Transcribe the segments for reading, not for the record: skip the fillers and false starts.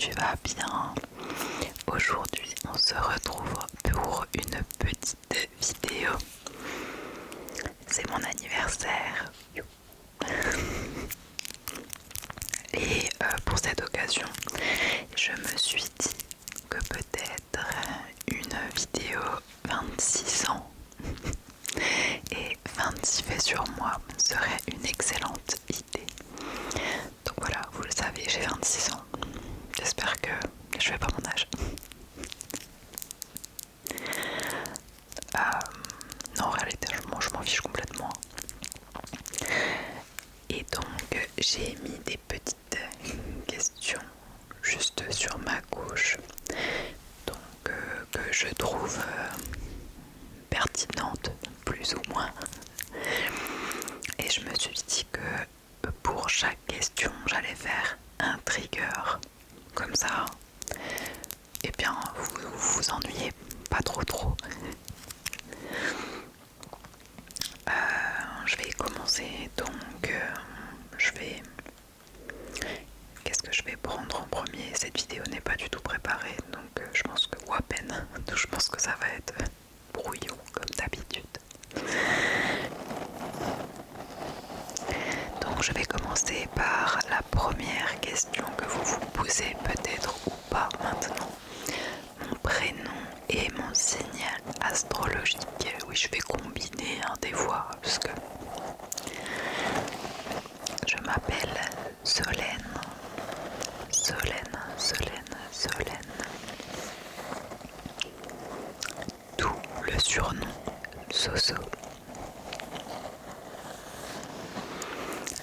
tu vas bien? Aujourd'hui, on se retrouve pour une petite vidéo. C'est mon anniversaire. Et pour cette occasion, je me suis dit que peut-être une vidéo 26 ans et 26 faits sur moi serait une excellente idée. Donc voilà, vous le savez, j'ai 26 ans. J'espère que je fais pas mon âge. Non, en réalité, je m'en fiche complètement. Et donc, j'ai mis des petites questions juste sur ma gauche, donc que je trouve pertinentes, plus ou moins. Et je me suis dit que pour chaque question, j'allais faire un trigger. Comme ça, eh bien, vous vous ennuyez pas trop. Je vais commencer, donc je vais... Qu'est-ce que je vais prendre en premier? Cette vidéo n'est pas du tout préparée, donc je pense que... ou à peine, donc je pense que ça va être brouillon comme d'habitude. Donc je vais commencer par la première question que vous vous posez peut-être ou pas maintenant. Mon prénom et mon signe astrologique. Oui, je vais combiner des fois parce que je m'appelle Solène. D'où le surnom Soso.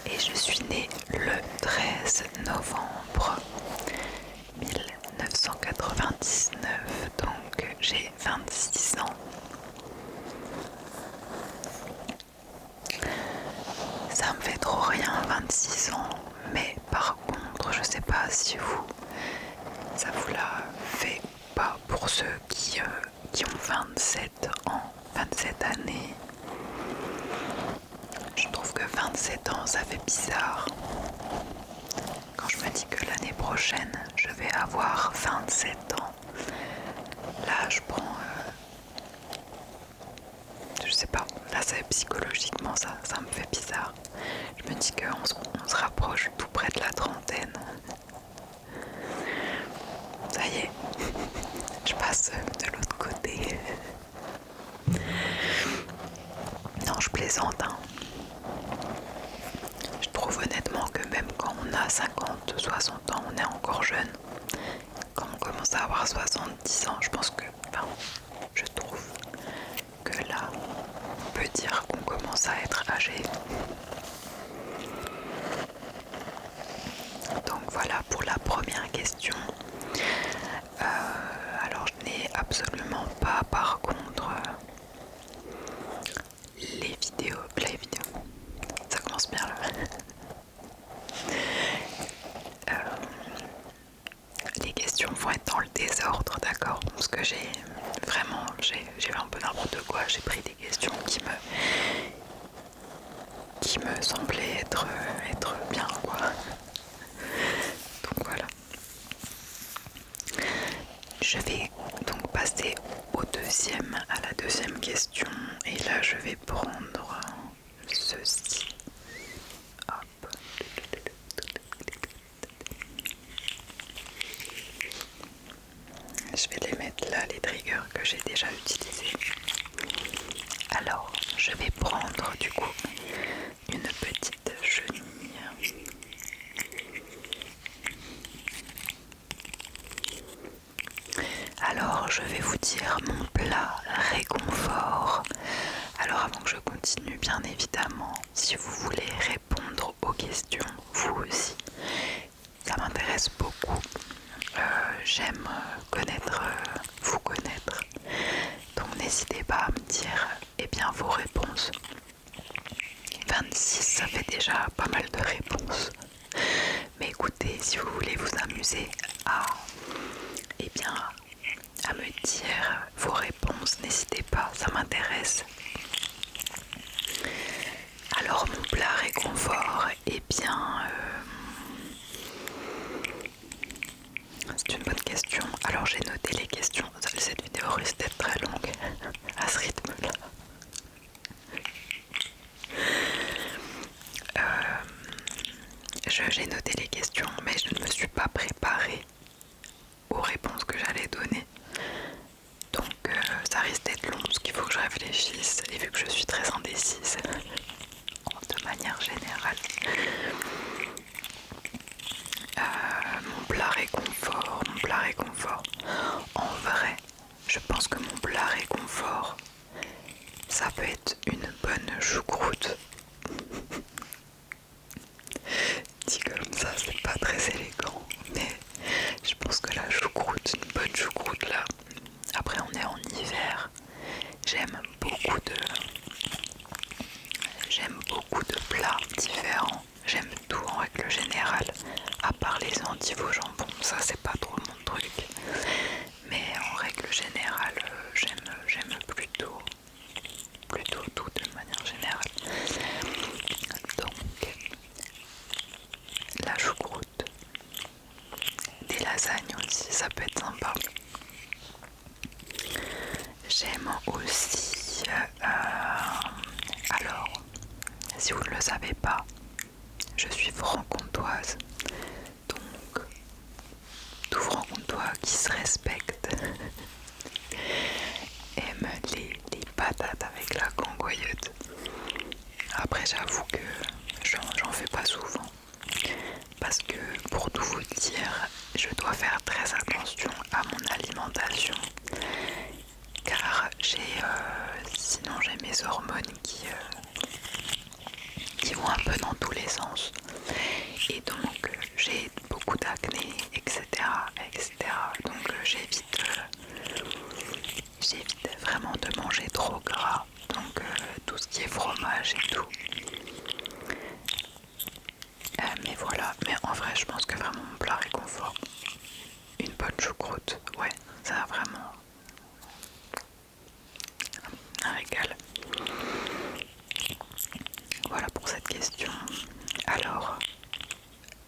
Et je suis née le 13 novembre 1999, donc j'ai 26 ans. Ça me fait trop rien, 26 ans, mais par contre, je sais pas si ça vous l'a fait pas pour ceux qui ont 27 ans, 27 années. Je trouve que 27 ans, ça fait bizarre. Quand je me dis que l'année prochaine, je vais avoir 27 ans, là, je prends... je sais pas, là, psychologiquement, ça me fait bizarre. Je me dis qu'on se rapproche tout près de la trentaine. Ça y est, je passe de l'autre côté. Non, je plaisante, hein. Je trouve honnêtement que même quand on a 50, 60 ans, on est encore jeune. Quand on commence à avoir 70 ans, je pense que... Enfin, je trouve que là, on peut dire qu'on commence à être âgé. Donc voilà pour la première question. Alors je n'ai absolument pas par contre les vidéos, ça commence bien là. Les questions vont être dans le désordre, d'accord? Parce que j'ai fait un peu n'importe quoi, j'ai pris des questions qui me semblaient être bien, quoi. Donc voilà. Je vais donc passer à la deuxième question, et là je vais prendre ceci. Hop. Je vais les mettre là, les triggers que j'ai déjà utilisés. Alors, je vais prendre du coup une petite chenille. Alors, je vais vous dire mon plat réconfort. Alors, avant que je continue, bien évidemment, si vous voulez répondre aux questions, vous aussi, ça m'intéresse beaucoup. J'aime vous connaître. Donc, n'hésitez pas à me dire vos réponses. 26, ça fait déjà pas mal de réponses. Mais écoutez, si vous voulez vous amuser à me dire vos réponses, n'hésitez pas, ça m'intéresse. Alors mon plat réconfort, C'est une bonne question. Alors j'ai noté les questions. Cette vidéo risque d'être très longue à ce rythme-là. J'ai noté les questions, mais je ne me suis pas préparée aux réponses que j'allais donner. Donc ça risque d'être long parce qu'il faut que je réfléchisse. Et vu que je suis très indécise de manière générale, mon plat réconfort. En vrai, je pense que mon plat réconfort, ça peut être une bonne choucroute. Dit comme ça, c'est pas très élégant, mais je pense que la choucroute, une bonne choucroute là. Après, on est en hiver. J'aime beaucoup de plats différents. J'aime tout en règle générale, à part les endives au jambon, ça c'est pas trop mon truc. Mais en règle générale, j'aime plutôt tout de manière générale. Donc, la choucroute, des lasagnes aussi, ça peut être sympa. J'aime aussi, alors, si vous ne le savez pas, je suis franc-comtoise, donc tout franc-comtois qui se respecte aime les patates avec la cangoyote. Après j'avoue que j'en fais pas souvent parce que pour tout vous dire, je dois faire très attention à mon alimentation car sinon j'ai mes hormones qui vont un peu dans tous les sens et donc j'ai beaucoup d'acné, etc., etc. Donc j'évite vraiment de manger trop gras, donc tout ce qui est fromage et tout. Mais voilà, mais en vrai je pense que vraiment mon plat réconfort, une bonne choucroute, ouais, ça a vraiment un régal. Voilà pour cette question. Alors,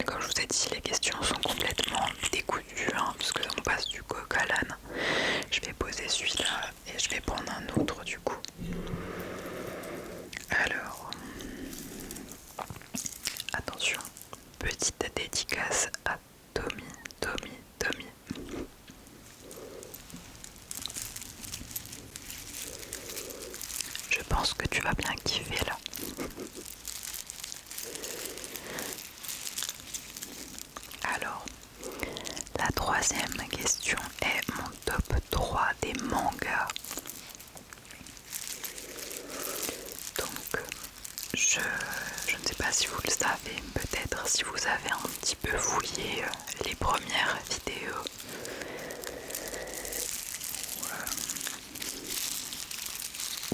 comme je vous ai dit, les questions sont complètement décousues, hein, parce qu'on passe du coq à l'âne. Je vais poser celui-là et je vais prendre un autre du coup. Alors, attention, petite dédicace à Tommy. Je pense que tu vas bien kiffer là. Alors, la troisième question est mon top 3 des mangas. Donc, je ne sais pas si vous le savez, peut-être si vous avez un petit peu fouillé les premières vidéos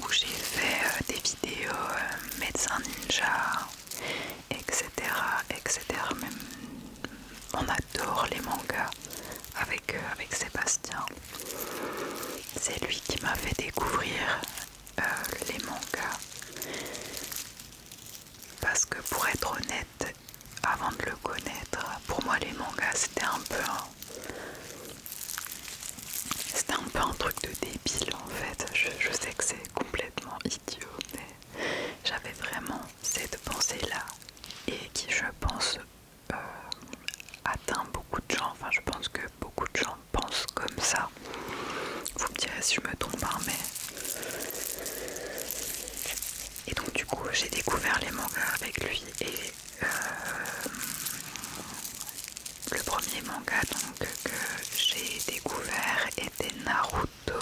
où j'ai fait des vidéos médecin ninja, etc. Même, on adore les mangas avec Sébastien. C'est lui qui m'a fait découvrir les mangas. Parce que pour être honnête, avant de le connaître, pour moi les mangas c'était un peu un truc de débile en fait. Je sais que c'est complètement idiot, mais j'avais vraiment cette pensée là et qui je pense atteint beaucoup de gens. Enfin je pense que beaucoup de gens pensent comme ça. Vous me direz si je me trompe, hein, mais... Et donc du coup j'ai découvert les mangas avec lui et le premier manga donc que j'ai découvert était Naruto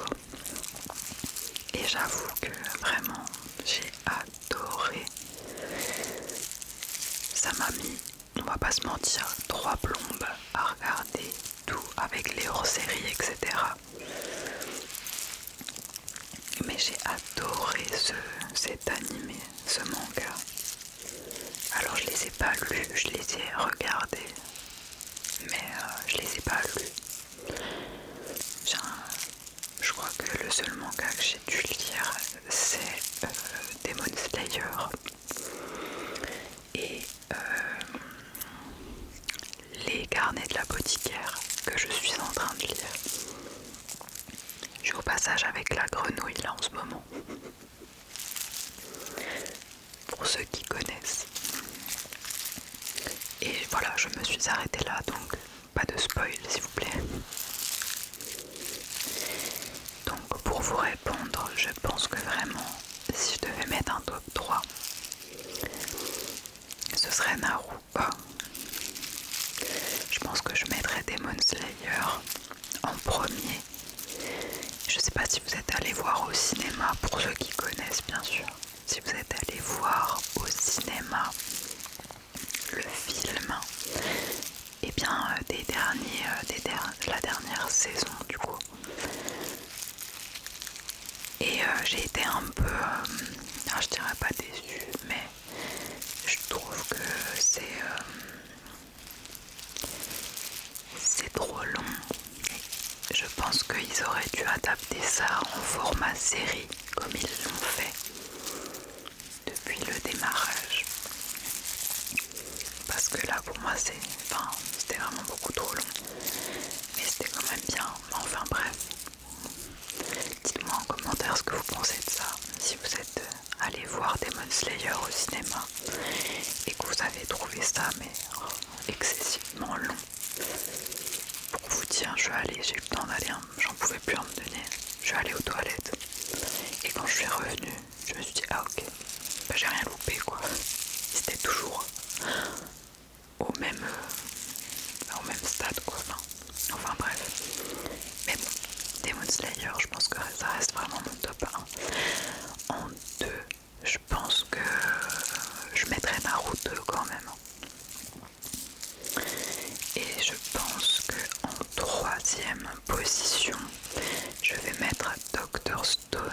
et j'avoue que vraiment j'ai adoré. Ça m'a mis, on va pas se mentir, 3 plombes à regarder tout avec les hors-séries, etc. Mais j'ai adoré cet animé, ce manga. Alors je les ai pas lus, je les ai regardés, mais je les ai pas lus. Je crois que le seul manga que j'ai dû lire c'est Demon Slayer et les carnets de l'apothicaire que je suis grenouilles là en ce moment. Pour ceux qui connaissent. Et voilà, je me suis arrêtée là, donc pas de spoil s'il vous plaît. Donc pour vous répondre, je pense que vraiment, si je devais mettre un top 3, ce serait Naruto. Je pense que je mettrais Demon Slayer en premier. Je sais pas si vous êtes allé voir au cinéma, pour ceux qui connaissent bien sûr. Si vous êtes allé voir au cinéma le film, et bien la dernière saison du coup. Et j'ai été un peu, je dirais pas déçue, mais je trouve que c'est trop long. Je pense qu'ils auraient dû adapter ça en format série, comme ils l'ont fait depuis le démarrage. Parce que là, pour moi, c'était vraiment beaucoup trop long. Mais c'était quand même bien. Enfin bref. Dites-moi en commentaire ce que vous pensez de ça. Si vous êtes allé voir Demon Slayer au cinéma et que vous avez trouvé ça excessivement long. Pour vous dire, j'ai eu le temps d'aller, j'en pouvais plus en me donner. Je suis allée aux toilettes. Et quand je suis revenue, je me suis dit, ah ok, bah, j'ai rien loupé quoi. C'était toujours au même stade quoi. Enfin bref. Mais bon, Demon Slayer, je pense que ça reste vraiment mon top 1. En 2, je pense que je mettrais Naruto quand même. Et je pense que en troisième position, je vais mettre Dr. Stone,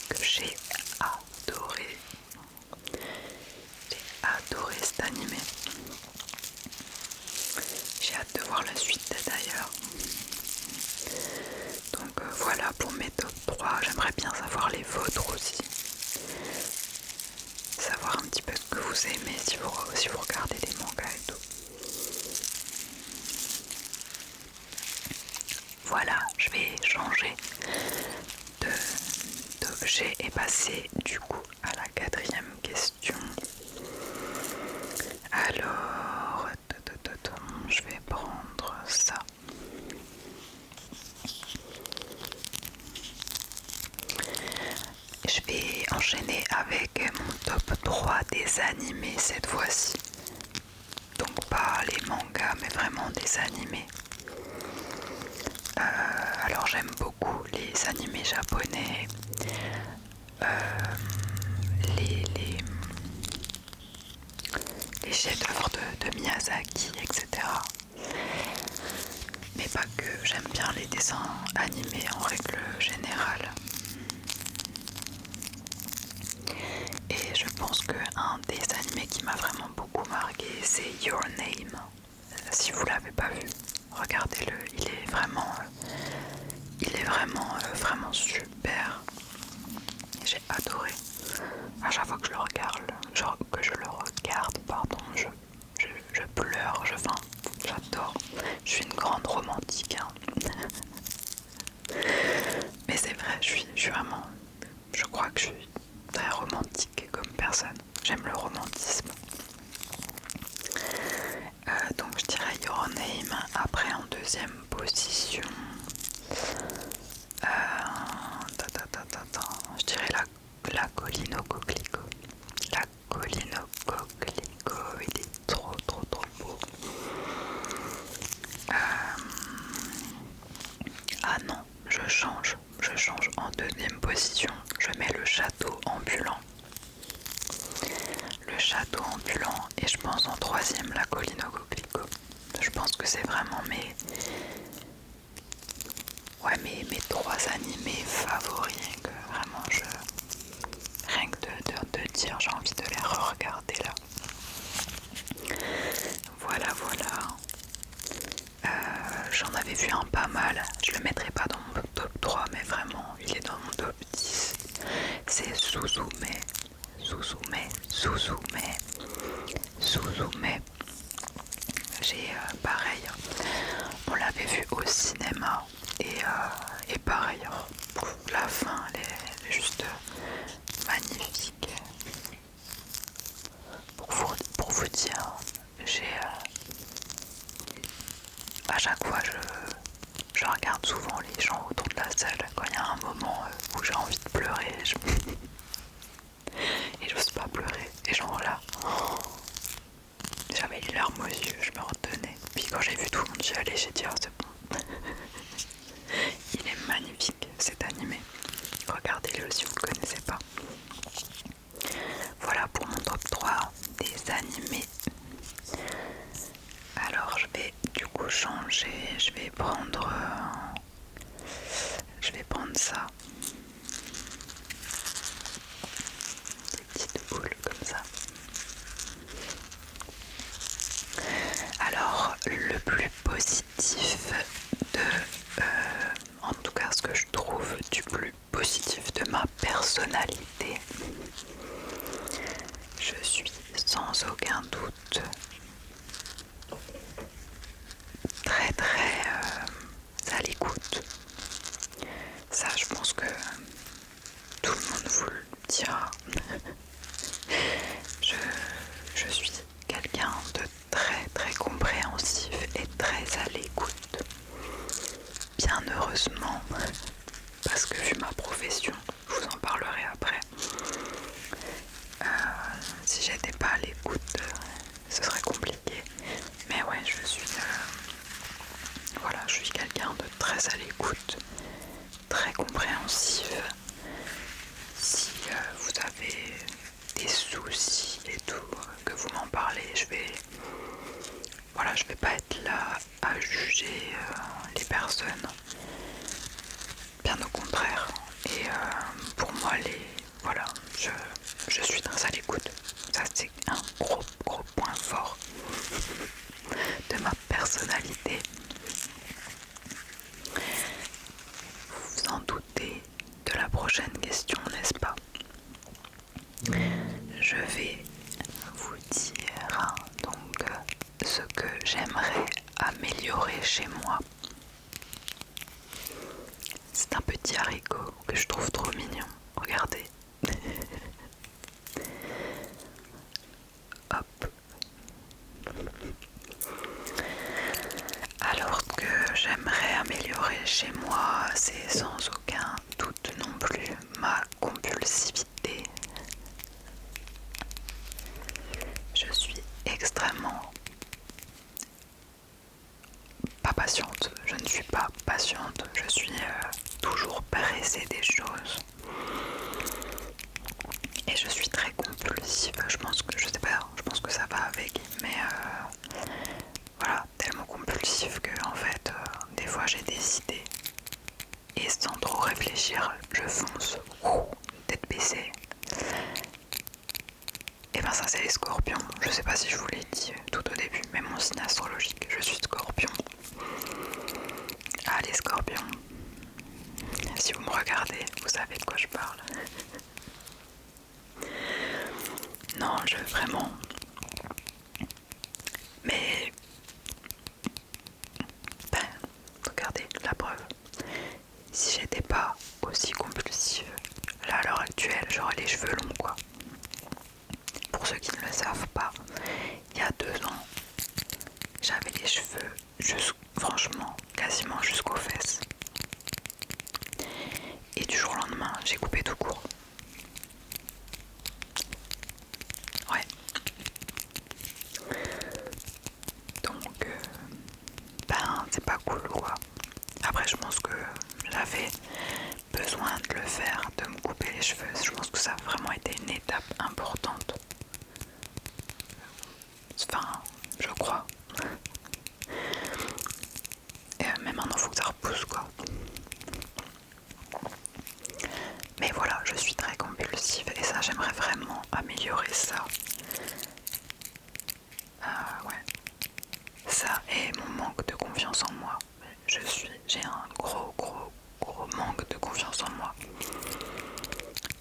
que j'ai adoré. J'ai adoré cet animé. J'ai hâte de voir la suite d'ailleurs. Donc voilà pour mes top 3. J'aimerais bien savoir les vôtres aussi. Savoir un petit peu ce que vous aimez si vous regardez des mangas et tout. Voilà, je vais changer d'objet et passer du coup à la quatrième question. Alors, je vais prendre ça. Je vais enchaîner avec mon top 3 des animés cette fois-ci. Donc pas les mangas mais vraiment des animés. Alors j'aime beaucoup les animés japonais, les chefs-d'œuvre de Miyazaki, etc. Mais pas que, j'aime bien les dessins animés en règle générale. Et je pense qu'un des animés qui m'a vraiment beaucoup marqué, c'est Your Name. Si vous l'avez pas vu, regardez-le, il est vraiment super. J'ai adoré. À chaque fois que je le regarde, je pleure, j'adore. Je suis une grande romantique. Hein. Mais c'est vrai, je crois que je suis très romantique comme personne. J'aime le romantisme. Donc je dirais Your Name. Après en deuxième position, je dirais la colline au coquelicot. La colline au coquelicot, il est trop beau. Ah non, je change en deuxième position. Je mets le château ambulant. Le château ambulant et je pense en troisième la colline au coquelicot. Je pense que c'est vraiment mes trois animés favoris que vraiment rien que de dire j'ai envie de les re-regarder là. Voilà. J'en avais vu un pas mal, je le mettrai pas dans mon top 3 mais vraiment il est dans mon top 10. C'est Suzume. J'ai pareil, on l'avait vu au cinéma et pareil, à chaque fois je regarde souvent les gens autour de la salle quand il y a un moment où j'ai envie de pleurer et j'ose pas pleurer. Et genre là, j'avais les larmes aux yeux, je me retenais. Puis quand j'ai vu tout le monde y aller, j'ai dit ah c'est bon. Il est magnifique cet animé. Regardez-le si vous ne le connaissez pas. Voilà pour mon top 3 des animés. Alors je vais du coup changer, je vais prendre ça. Des petites boules comme ça. Alors le plus positif en tout cas ce que je trouve du plus positif de ma personnalité, je suis sans aucun doute très à l'écoute. Ça je pense que tout le monde vous le dira. Je suis quelqu'un de très compréhensif et très à l'écoute. Bien heureusement, parce que vu ma profession, je vous en parlerai après, si j'étais pas à l'écoute, ce serait compliqué. Mais ouais, je suis quelqu'un de très à l'écoute, très compréhensive. Si vous avez des soucis et tout, que vous m'en parlez, je vais pas être là à juger les personnes, bien au contraire. Et pour moi, je suis très à l'écoute. Ça c'est un gros point fort de ma personnalité. Vous vous en doutez de la prochaine question, n'est-ce pas? Je vais vous dire donc ce que j'aimerais améliorer chez moi. C'est un petit haricot que je trouve trop mignon. Regardez. Hop. Alors que j'aimerais améliorer chez moi, c'est sans aucun doute non plus ma compulsivité. Je suis extrêmement pas patiente. Je ne suis pas patiente. Je suis toujours pressée des choses. Et je suis très compulsive. Je pense que ça va avec. Mais voilà, tellement compulsive que en fait, des fois j'ai des idées. Et sans trop réfléchir, je fonce. Tête baissée. Et ben ça c'est les scorpions. Je sais pas si je vous l'ai dit tout au début, mais mon signe astrologique, je suis scorpion. Ah les scorpions, si vous me regardez, vous savez de quoi je parle. Non, vraiment. Mais regardez la preuve. Si j'étais pas aussi compulsive, là à l'heure actuelle, j'aurais les cheveux longs quoi. Pour ceux qui ne le savent pas, il y a 2 ans, j'avais les cheveux franchement quasiment jusqu'aux fesses. Et du jour au lendemain, j'ai coupé tout court. Ouais. Donc, c'est pas cool quoi. Après, je pense que j'avais besoin de le faire, de me couper les cheveux. Je pense que ça a vraiment été une étape importante. Enfin, je crois. Mais maintenant, il faut que ça repousse quoi. Mais voilà, je suis très compulsive et ça, j'aimerais vraiment améliorer ça. Ouais. Ça et mon manque de confiance en moi. J'ai un gros manque de confiance en moi.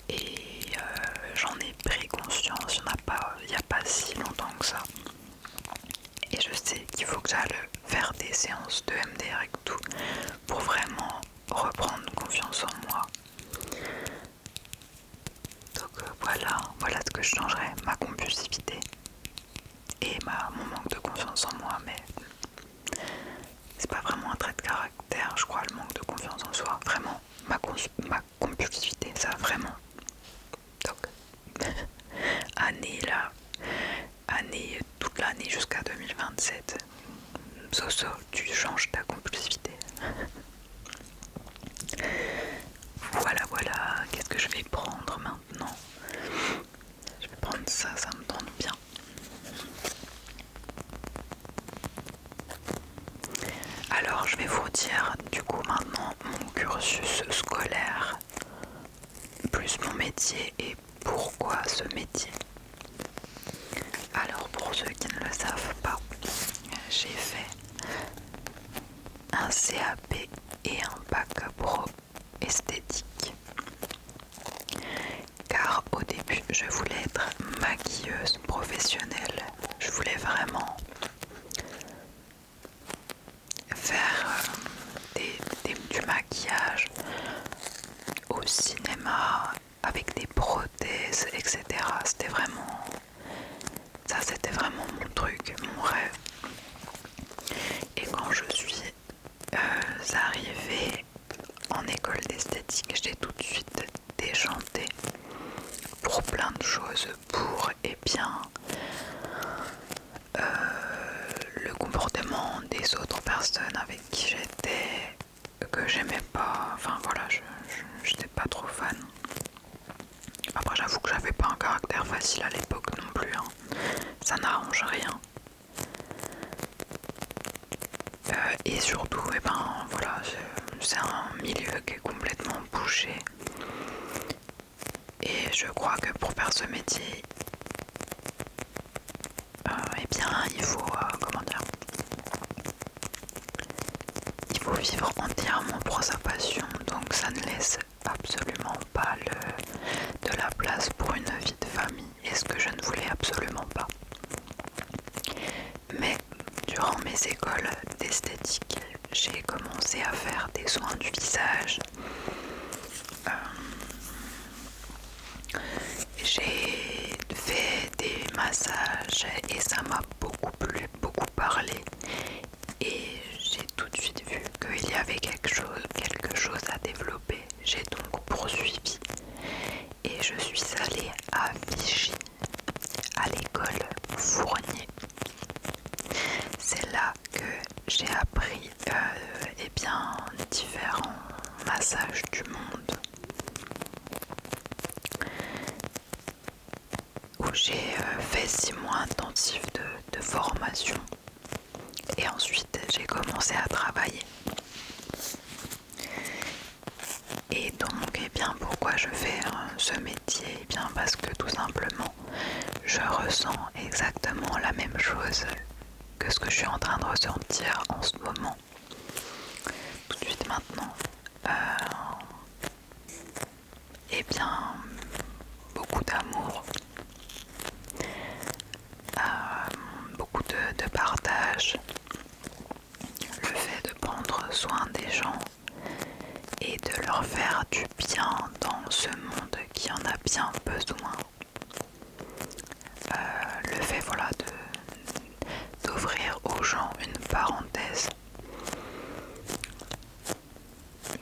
Et j'en ai pris conscience, il n'y a pas si longtemps que ça. Et je sais qu'il faut que j'aille faire des séances de MDR et tout pour vraiment reprendre confiance en moi. Donc voilà ce que je changerais, ma compulsivité et mon manque de confiance en moi, mais c'est Alors je vais vous dire du coup maintenant mon cursus scolaire, plus mon métier et pourquoi ce métier. Alors pour ceux qui ne le savent pas, j'ai fait un CAP et un bac pro esthétique. Car au début je voulais être maquilleuse professionnelle. Je voulais vraiment faire du maquillage au cinéma avec des prothèses, etc. C'était vraiment mon truc, mon rêve. Et quand je suis arrivée en école d'esthétique, j'ai tout de suite déchanté pour plein de choses, pour le comportement des autres personnes avec qui j'étais, que j'aimais pas, enfin voilà, j'étais pas trop fan. Après j'avoue que j'avais pas un caractère facile à l'époque non plus, hein. Ça n'arrange rien. Et surtout, voilà, c'est un milieu qui est complètement bouché. Et je crois que pour faire ce métier, il faut, il faut vivre entièrement pour sa passion. Donc ça ne laisse absolument pas de la place pour une vie de famille. Et ce que je ne voulais absolument pas. Mais durant mes écoles d'esthétique, j'ai commencé à faire des soins du visage. J'ai fait des massages et ça m'a beaucoup plu, beaucoup parlé. Et j'ai tout de suite vu qu'il y avait quelque chose à développer. J'ai donc poursuivi et je suis allée à Vichy, à l'école Fournier. C'est là que j'ai appris différents massages du monde, où j'ai fait 6 mois intensifs de formation et ensuite j'ai commencé à travailler. Et donc pourquoi je fais ce métier? Parce que tout simplement je ressens exactement la même chose que ce que je suis en train de ressentir en ce moment, tout de suite maintenant. Beaucoup d'amour, beaucoup de partage, le fait de prendre soin des gens et de leur faire du bien dans ce monde qui en a bien besoin. Le fait d'ouvrir aux gens une parenthèse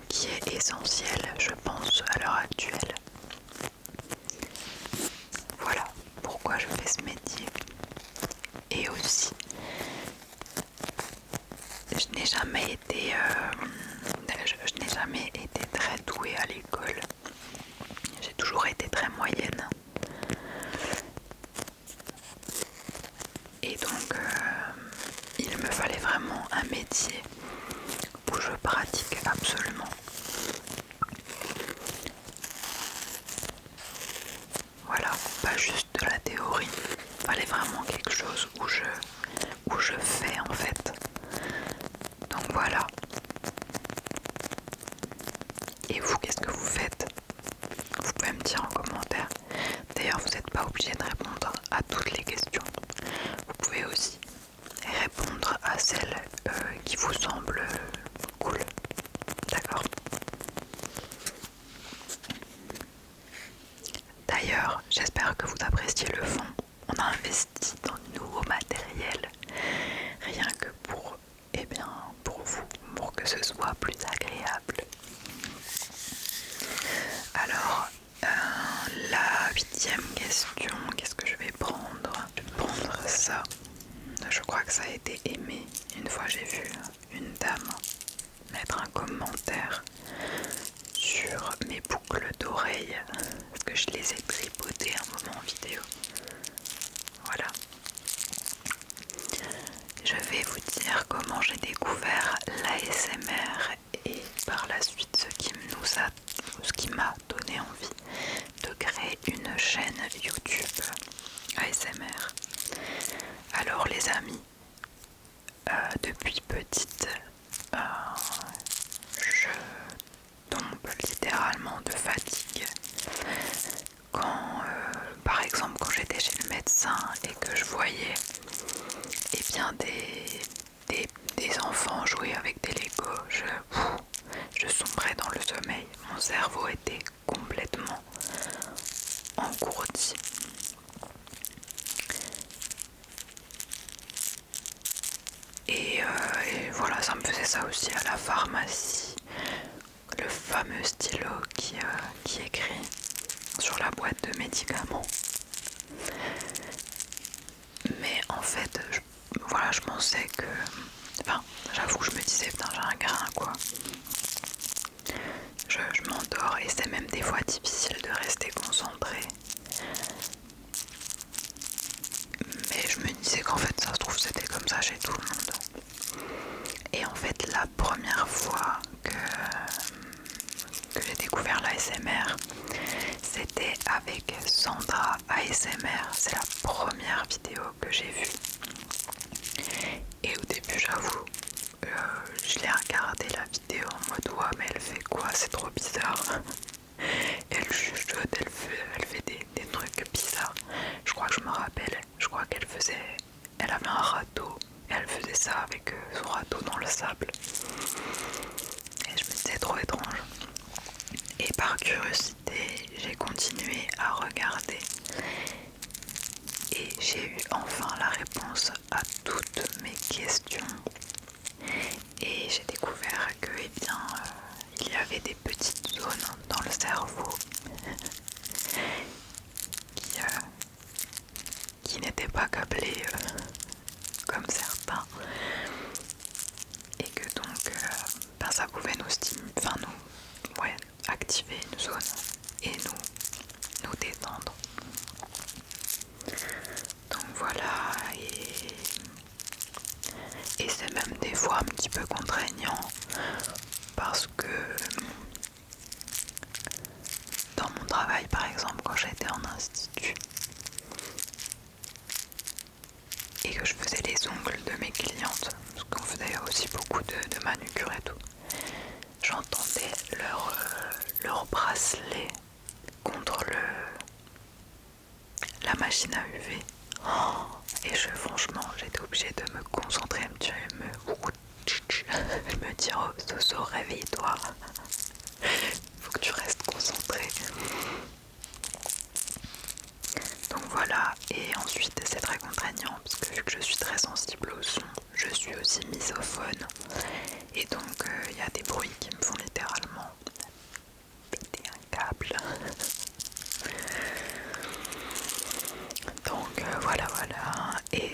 qui est essentielle, je pense, à l'heure actuelle. Voilà pourquoi je fais ce métier. Et aussi, je n'ai jamais été très douée à l'école. J'ai toujours été très moyenne. Et donc, il me fallait vraiment un métier où je pratique absolument. Voilà, pas juste de la théorie. Il fallait vraiment quelque chose où je fais en fait. Donc voilà. Et vous, qu'est-ce que vous faites? Vous pouvez me dire en commentaire. D'ailleurs, vous n'êtes pas obligé de répondre à toutes les questions. Vous pouvez aussi répondre à celles qui vous semblent cool. D'accord? D'ailleurs, j'espère que vous appréciez le fond. On a investi dans de nouveaux matériels, rien que pour vous, pour que ce soit plus agréable. Alors, la 8e question, qu'est-ce que je vais prendre? Je vais prendre ça. Je crois que ça a été aimé. Une fois j'ai vu une dame mettre un commentaire sur mes boucles d'oreilles, parce que je les ai tripotées un moment en vidéo. Voilà. Je vais vous dire comment j'ai découvert acheter à la pharmacie le fameux stylo qui écrit sur la boîte de médicaments. Mais en fait, je pensais que... Enfin, j'avoue que je me disais, putain, j'ai un grain, quoi. Je m'endors et c'est même des fois difficile de rester concentré. Mais je me disais qu'en fait, ça se trouve, c'était comme ça chez tout le monde. Et en fait, la première fois que j'ai découvert l'ASMR, c'était avec Sandra ASMR. C'est la première vidéo que j'ai vue. Et au début, j'avoue, je l'ai regardé la vidéo en mode ouais, mais elle fait quoi? C'est trop bizarre. Elle chuchote, elle fait des trucs bizarres. Je crois que je me rappelle, elle avait un râteau et elle faisait ça avec son râteau dans le sable. Et je me disais trop étrange. Et par curiosité, j'ai continué à regarder. Et j'ai eu enfin la réponse à toutes mes questions. Et j'ai découvert que, il y avait des petites zones dans le cerveau qui n'étaient pas câblées comme certains. Et que donc, ça pouvait nous stimuler, activer une zone et nous détendre. Donc voilà, et c'est même des fois un petit peu contraignant parce que dans mon travail, par exemple, quand j'étais en institut et que je faisais les ongles de mes clientes, parce qu'on faisait aussi beaucoup de manucure et tout, j'entendais leur bracelet contre la machine à UV. Et franchement, j'étais obligée de me concentrer, me dire oh, Soso, réveille-toi, faut que tu restes concentré. Donc voilà, et ensuite c'est très contraignant parce que vu que je suis très sensible au son, je suis aussi misophone et donc il y a des bruits qui me font littéralement péter un câble. Donc voilà. Et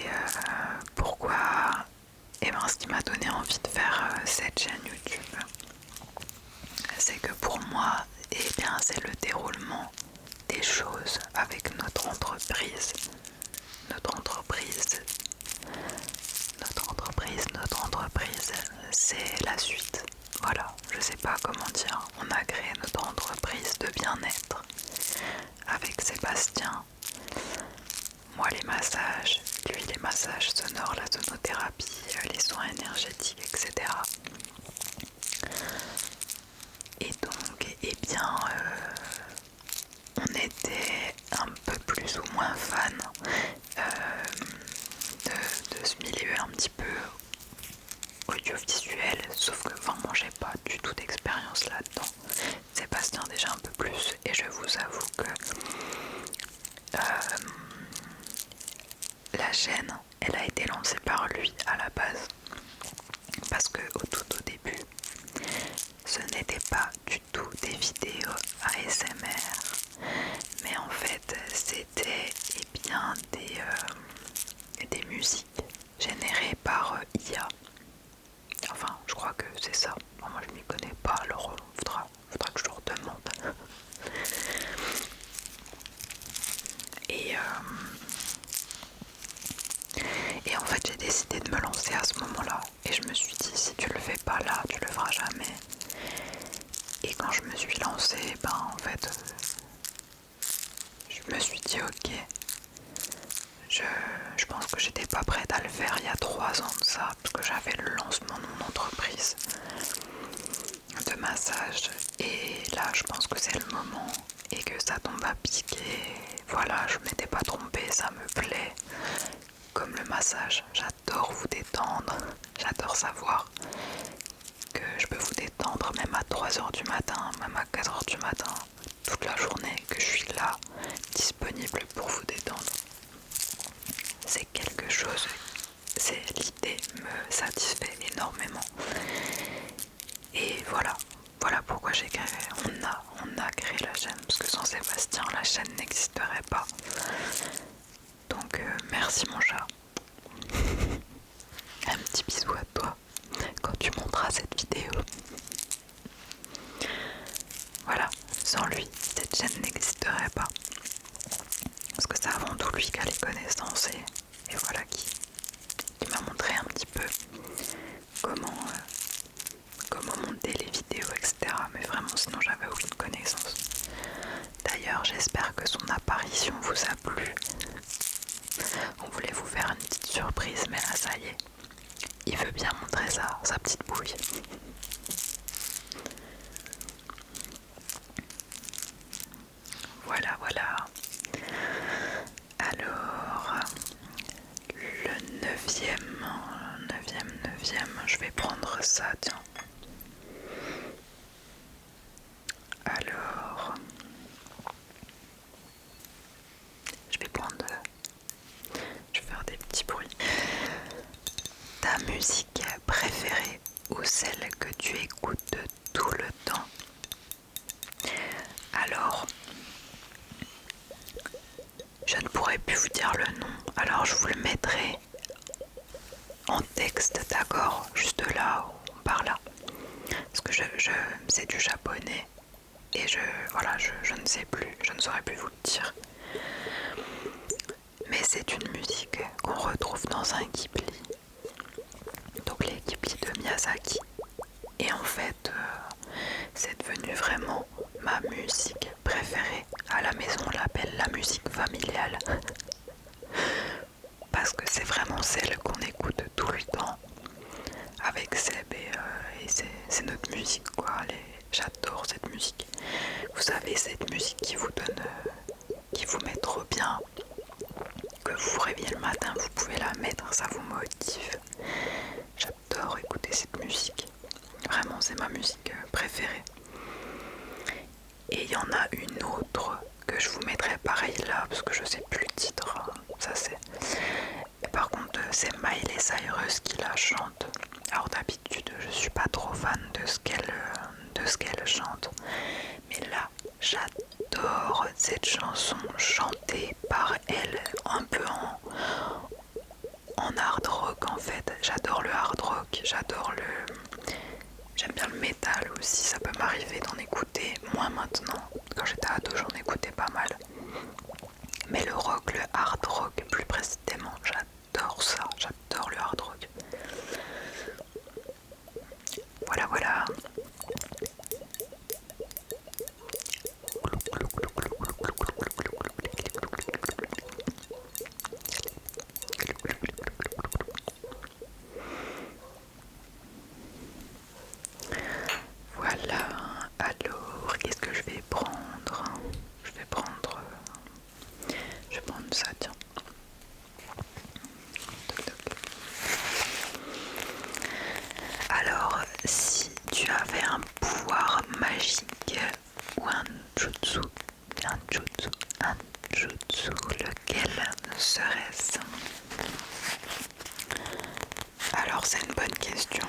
pourquoi? Ce qui m'a donné envie de faire cette chaîne YouTube, c'est que pour moi, c'est le déroulement des choses avec notre entreprise, c'est la suite. Voilà, je sais pas comment dire. On a créé notre entreprise de bien-être avec Sébastien. Moi les massages, lui les massages sonores, la sonothérapie, les soins énergétiques, etc. Et donc, on était un peu plus ou moins fan de ce milieu un petit peu audiovisuel, sauf que moi j'ai pas du tout d'expérience là-dedans. Sébastien déjà un peu plus, et je vous avoue que la chaîne, elle a été lancée par lui à la base, parce que tout au début, ce n'était pas du tout des vidéos ASMR, mais en fait c'était des musiques générées par IA. Enfin, je crois que c'est ça. Moi je m'y connais pas, alors faudra que je leur demande. Et en fait j'ai décidé de me lancer à ce moment-là. Et je me suis dit, si tu le fais pas là, tu le feras jamais. Et quand je me suis lancée, je me suis dit ok, je pense que j'étais pas prête à le faire il y a 3 ans de ça, parce que j'avais le lancement de mon entreprise de massage. Et là je pense que c'est le moment et que ça tombe à pic. Et voilà, je m'étais pas trompée, ça me plaît. Comme le massage, j'adore vous détendre, j'adore savoir que je peux vous détendre même à 3h du matin, même à 4h du matin, toute la journée, que je suis là, disponible pour vous détendre. C'est quelque chose, l'idée me satisfait énormément. quoi, mais vraiment sinon j'avais aucune connaissance. D'ailleurs j'espère que son apparition vous a plu. On voulait vous faire une petite surprise, mais là ça y est, il veut bien montrer sa petite bouille. Voilà, voilà. Alors, le neuvième, je vais prendre ça, tiens. Alors, je vais faire des petits bruits. Ta musique préférée ou celle que tu écoutes tout le temps? Alors, je ne pourrais plus vous dire le nom, alors je vous le mettrai en texte, d'accord? Juste là ou par là. Parce que c'est du japonais et je ne sais plus, je ne saurais plus vous le dire. Mais c'est une musique qu'on retrouve dans un Ghibli. Donc les Ghibli de Miyazaki. Et en fait, c'est devenu vraiment ma musique préférée. À la maison, on l'appelle la musique familiale. Parce que c'est vraiment celle qu'on écoute tout le temps avec Seb et c'est notre musique quoi. J'adore cette musique. Vous savez, cette musique qui vous donne, qui vous met trop bien, que vous vous réveillez le matin, vous pouvez la mettre, ça vous motive. J'adore écouter cette musique. Vraiment, c'est ma musique préférée. Et il y en a une autre que je vous mettrai pareil là, parce que je sais plus le titre. Ça c'est. Par contre, c'est Miley Cyrus qui la chante. Alors d'habitude, je suis pas trop fan de ce qu'elle chante. Mais là, j'adore cette chanson chantée par elle, un peu en hard rock en fait. J'adore le hard rock, j'aime bien le métal aussi, ça peut m'arriver d'en écouter, moins maintenant. Quand j'étais ado, j'en écoutais pas mal. Mais le rock, le hard rock plus précisément, j'adore ça, j'adore le hard rock. Voilà, voilà. Voilà, alors qu'est-ce que je vais prendre? Je vais prendre ça, tiens. Alors, si tu avais un pouvoir magique ou un jutsu, lequel serait-ce? Alors, c'est une bonne question.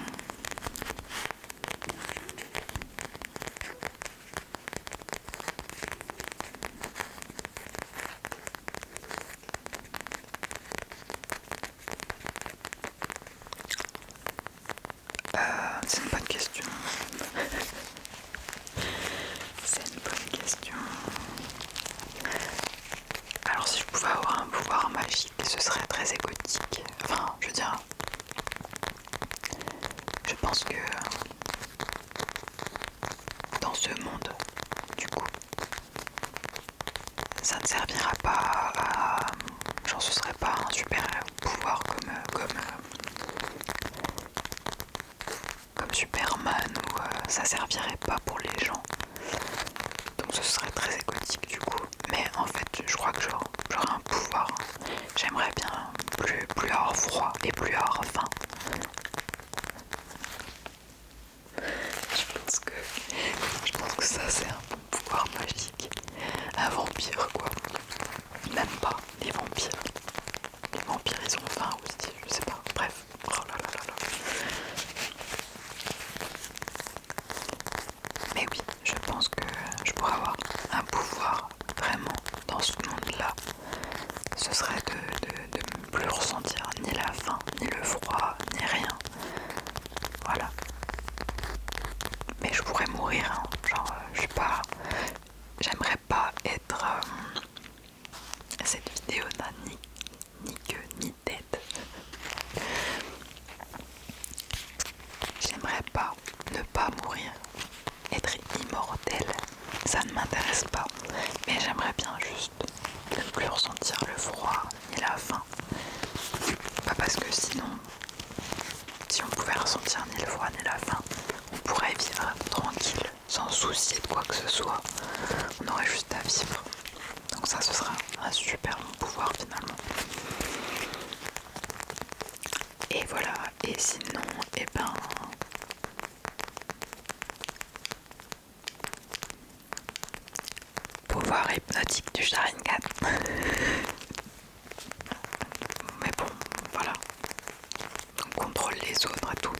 C'est une bonne question. C'est une bonne question. Alors si je pouvais avoir un pouvoir magique, ce serait très égotique. Enfin, je veux dire, je pense que dans ce monde, du coup, ça ne servira pas à... Genre ce serait pas un super pouvoir comme Superman où ça servirait pas pour les gens. Donc ce serait très égotique du coup. Mais en fait je crois que j'aurais un pouvoir. J'aimerais bien plus avoir froid et plus avoir faim. Je pense que ça c'est un bon pouvoir magique. Un vampire quoi. Même pas les vampires. Les vampires ils ont faim aussi, je sais pas. Bref. Oh là là là là. Mais oui, je pense que je pourrais avoir un pouvoir vraiment dans ce monde-là. Ce serait de ne plus ressentir ni la faim, ni le froid, ni rien. Voilà. Mais je pourrais mourir, hein. Genre, je suis pas... J'aimerais pas être... Cette vidéo n'a ni queue ni tête. J'aimerais pas ne pas mourir, être soucier de quoi que ce soit, on aurait juste à vivre. Donc ça, ce sera un super bon pouvoir finalement. Et voilà, et sinon, eh ben... pouvoir hypnotique du Sharingan. Mais bon, voilà. On contrôle les autres et tout.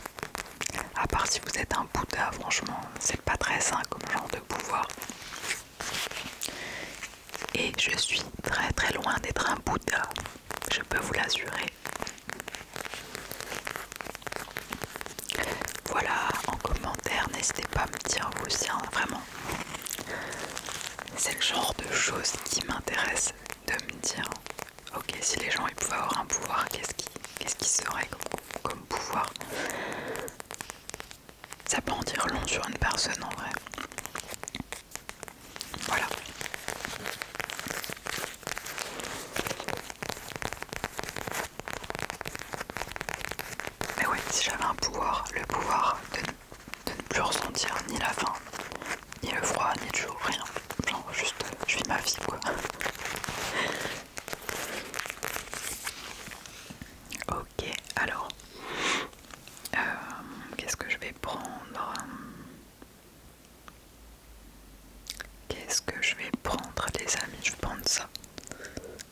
À part si vous êtes un Bouddha, franchement, c'est pas très sain comme genre de pouvoir. Et je suis très très loin d'être un Bouddha, je peux vous l'assurer. Voilà, en commentaire, n'hésitez pas à me dire vous aussi, hein, vraiment. C'est le genre de choses qui m'intéresse de me dire, ok, si les gens ils pouvaient avoir un pouvoir, qu'est-ce qui serait comme pouvoir? Ça peut en dire long sur une personne en vrai. Voilà. Mais ouais, si j'avais un pouvoir, le pouvoir de ne plus ressentir ni la faim, ni le froid, ni le chaud, rien. Genre juste, je vis ma vie quoi. Ok, alors, qu'est-ce que je vais prendre? Qu'est-ce que je vais prendre les amis? Je vais prendre ça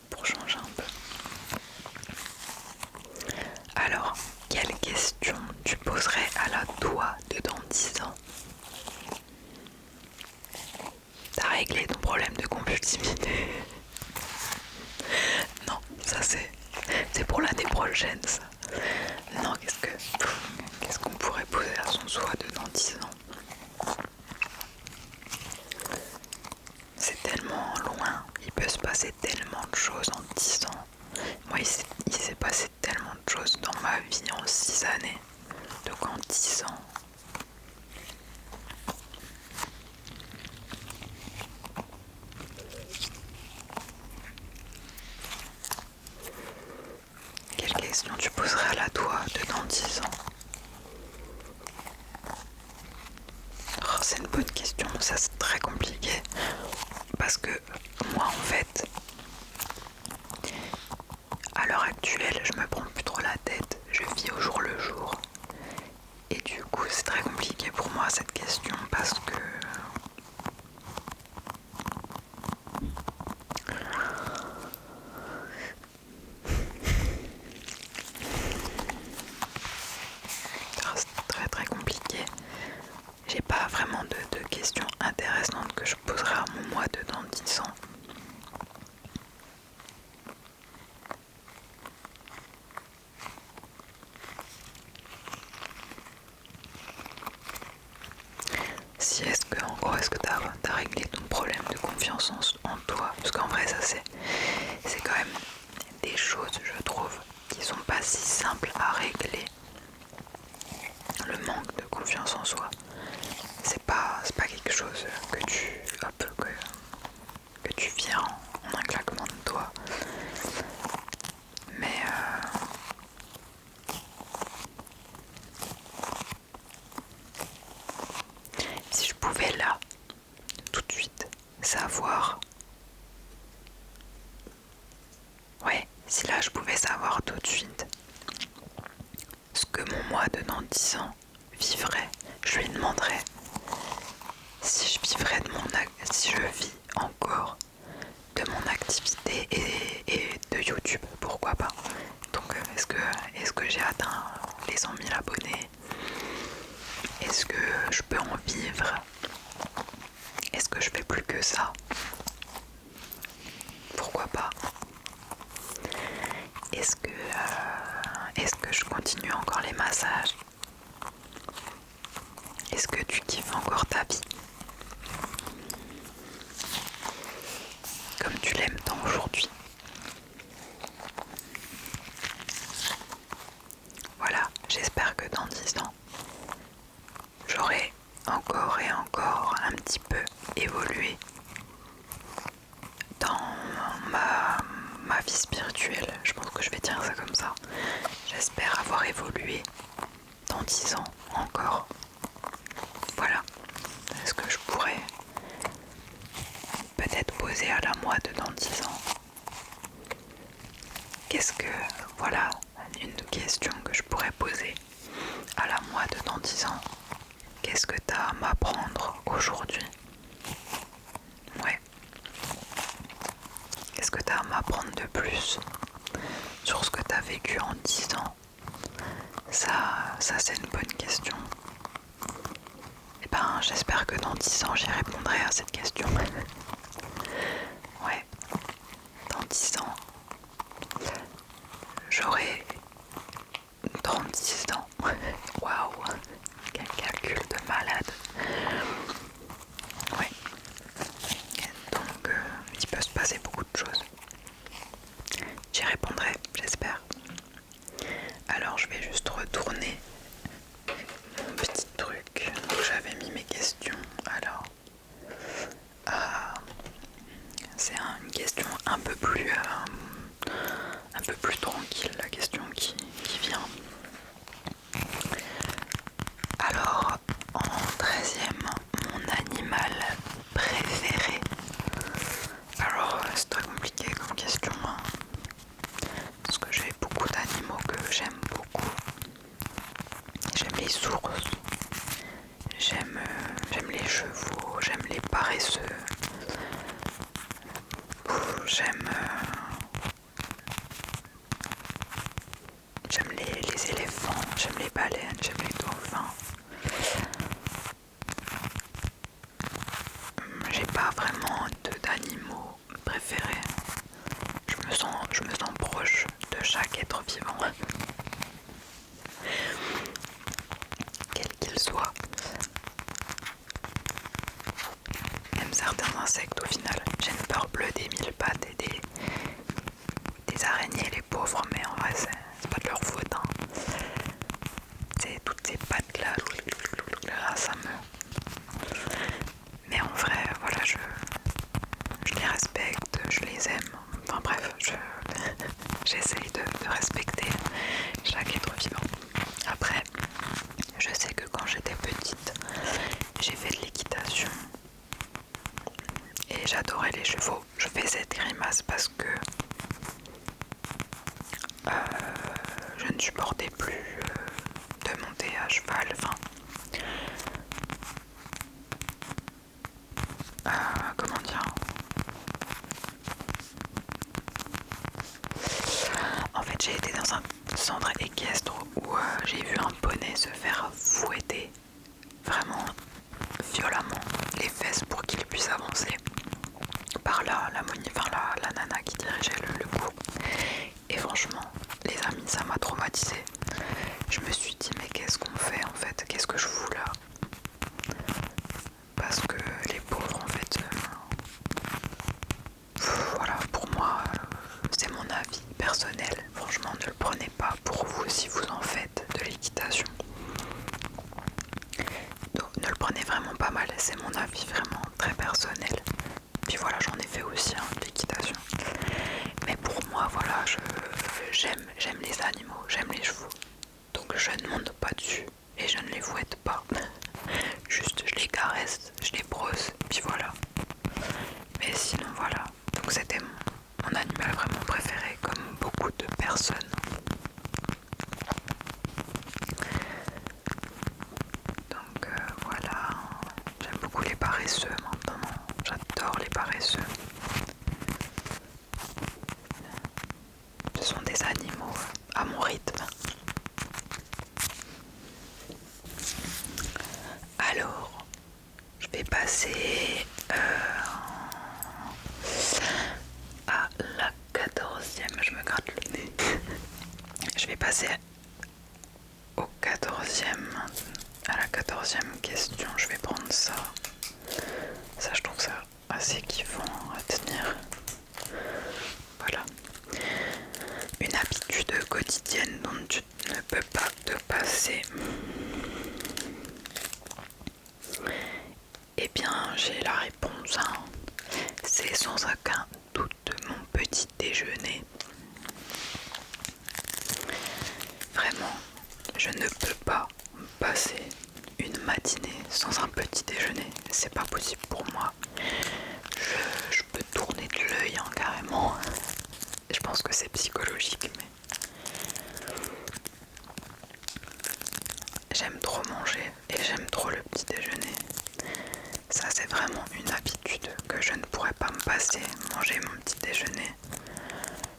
pour changer un peu. Alors, quelle question tu poserais à la toi de dans 10 ans? T'as réglé ton problème de compulsivité? Non, ça c'est pour l'année prochaine ça. Non, qu'est-ce qu'on pourrait poser à son soi de dans 10 ans? C'est tellement loin, il peut se passer tellement de choses en 10 ans. Moi, il s'est passé tellement de choses dans ma vie en 6 années. Donc en 10 ans. Quelle question tu poserais à la toi de dans 10 ans? Oh, c'est une bonne question, ça c'est très compliqué. Parce que moi en fait, à l'heure actuelle, je me prends plus trop la tête. Je vis au jour le jour. Et du coup, c'est très compliqué pour moi cette question parce que c'est très très compliqué. J'ai pas vraiment de questions intéressantes que je poserai à mon moi de dans 10 ans. Si en gros, est-ce que t'as réglé ton problème de confiance en toi? Parce qu'en vrai, ça c'est quand même des choses, je trouve, qui sont pas si simples à régler. Le manque de confiance en soi, c'est pas quelque chose que tu viens en un claquement de doigts. Mais si je pouvais là, tout de suite, savoir... Ouais, si là je pouvais savoir tout de suite ce que mon moi de dans 10 ans vivrait, je lui demanderais si je vivrais si je vis encore de mon activité et de YouTube, pourquoi pas. Donc est-ce que j'ai atteint les 100 000 abonnés? Est-ce que je peux en vivre? Est-ce que je fais plus que ça? Pourquoi pas? Est-ce que je continue encore les massages? Est-ce que tu kiffes encore ta vie comme tu l'aimes tant aujourd'hui? Voilà, j'espère que dans 10 ans, j'aurai encore et encore un petit peu évolué dans ma vie spirituelle. Je pense que je vais dire ça comme ça. J'espère avoir évolué dans 10 ans encore. Voilà ce que je pourrais poser à la moi de dans 10 ans? Qu'est-ce que, voilà, une question que je pourrais poser à la moi de dans 10 ans. Qu'est-ce que tu as à m'apprendre aujourd'hui? Ouais. Qu'est-ce que tu as à m'apprendre de plus sur ce que tu as vécu en 10 ans? Ça c'est une bonne question. Et ben, j'espère que dans 10 ans, j'y répondrai à cette question. Ouais, dans 10 ans, j'aurai 36 ans. Waouh, quel calcul de malade. Ouais, donc il peut se passer beaucoup de choses. J'y répondrai, j'espère. Alors je vais juste retourner mon petit truc où j'avais mis mes questions. Alors, c'est une question un peu plus tranquille, la question qui vient. Alors, en 13e, mon animal préféré. Alors, c'est très compliqué comme question, hein, parce que j'ai beaucoup d'animaux que j'aime beaucoup. J'aime les ours, j'aime les chevaux, j'aime les paresseux, j'aime les éléphants, j'aime les baleines, j'aime les dauphins. J'ai pas vraiment d'animaux préférés. Je me sens proche de chaque être vivant, quel qu'il soit. Même certains insectes au final. J'ai une peur bleue des mille pattes et des araignées, les pauvres, mais en vrai c'est pas de leur faute, hein. C'est toutes ces pattes là, ça me... Mais en vrai, voilà, je les respecte, je les aime. Enfin bref, j'essaye de respecter chaque être vivant. Après, je sais que quand j'étais petite, j'ai fait de l'équitation et j'adorais les chevaux. Je fais cette grimace parce que je ne supportais plus de monter à cheval. Enfin, comment dire? En fait, j'ai été dans un centre équestre où j'ai vu un poney se faire fouetter vraiment violemment les fesses pour qu'il puisse avancer par la nana qui dirigeait le cours. Et franchement, les amis, ça m'a traumatisée. Je me suis dit, mais qu'est-ce qu'on fait en fait? Qu'est-ce que je fous là? Parce que les pauvres, en fait, voilà, pour moi, c'est mon avis personnel. Franchement, ne le prenez pas pour vous si vous en faites de l'équitation. Donc, ne le prenez vraiment pas mal, c'est mon avis vraiment très personnel. Puis voilà, j'en ai fait aussi de l'équitation. Mais pour moi, voilà, j'aime les animaux, j'aime les chevaux. Donc je ne monte pas dessus et je ne les fouette pas. Juste je les caresse, je les brosse, puis voilà. Mais sinon voilà, donc c'était mon animal vraiment préféré comme beaucoup de personnes. Donc voilà, j'aime beaucoup les paresseux maintenant, j'adore les paresseux. Ce sont des animaux à mon rythme. Alors, je vais passer à la 14e, je me gratte le nez. Je vais passer au 14e, à la 14e question, je vais prendre ça. Ça, je trouve ça assez kiffant à tenir. Voilà. Une habitude quotidienne dont tu ne peux pas te passer. Eh bien, j'ai la réponse, hein. C'est sans aucun doute mon petit déjeuner. Vraiment, je ne peux pas passer une matinée sans un petit déjeuner. C'est pas possible pour moi. Je peux tourner c'est vraiment une habitude que je ne pourrais pas me passer. Manger mon petit déjeuner.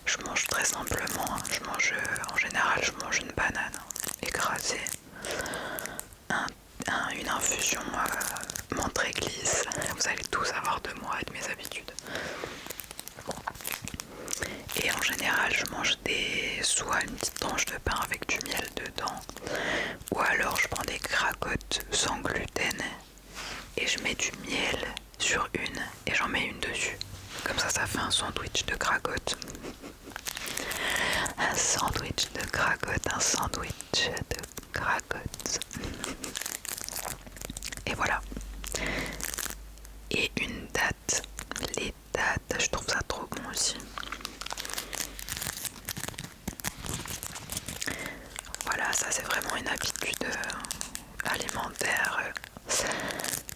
Je mange très simplement. En général, je mange une banane écrasée, une infusion menthe réglisse. Vous allez tous avoir de moi et de mes habitudes. Et en général, je mange soit une petite tranche de pain avec du miel dedans, ou alors je prends des cracottes sans gluten et je mets du miel sur une et j'en mets une dessus. Comme ça fait un sandwich de cracottes. Un sandwich de cracottes, un sandwich de cracottes. Et voilà. Et une date. Les dates, je trouve ça trop bon aussi. Voilà, ça c'est vraiment une habitude alimentaire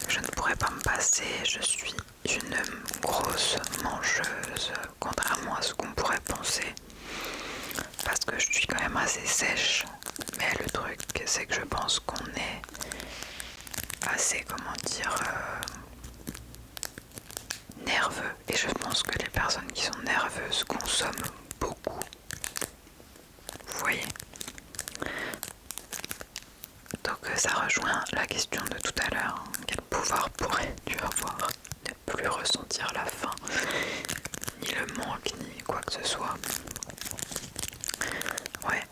que je ne pourrais pas me passer. Je suis une grosse mangeuse, contrairement à ce qu'on pourrait penser, parce que je suis quand même assez sèche. Mais le truc, c'est que je pense qu'on est assez, nerveux. Et je pense que les personnes qui sont nerveuses consomment beaucoup. Vous voyez? Donc ça rejoint la question de tout à l'heure. Quel pouvoir pourrais-tu avoir? Ne plus ressentir la faim, ni le manque, ni quoi que ce soit. Ouais.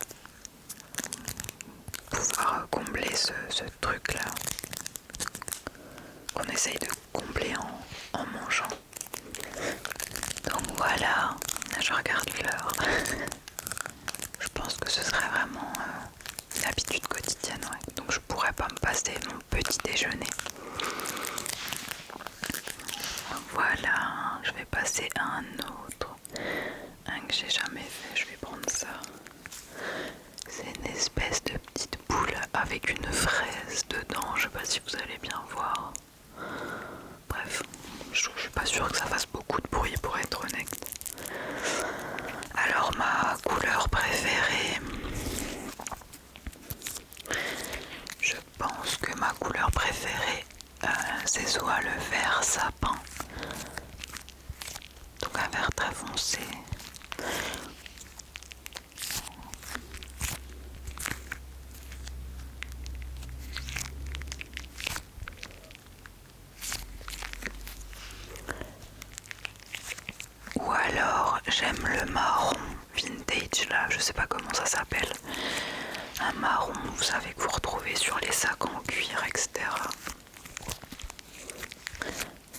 Pouvoir combler ce truc-là qu'on essaye de combler en mangeant. Donc voilà, je regarde l'heure. Je pense que ce serait vraiment une habitude quotidienne, ouais. Donc je pourrais pas me passer mon petit déjeuner. Voilà, je vais passer à un autre. Un que j'ai jamais fait, je vais prendre ça. C'est une espèce de petite boule avec une fraise dedans, je sais pas si vous allez bien voir. Bref, je suis pas sûre que ça fasse beaucoup de bruit pour être honnête. Alors ma couleur préférée, je pense que ma couleur préférée c'est soit le vert sapin, donc un vert très foncé, ou alors j'aime le marron vintage là, je sais pas comment ça s'appelle, un marron, vous savez, que vous retrouvez sur les sacs en cuir, etc.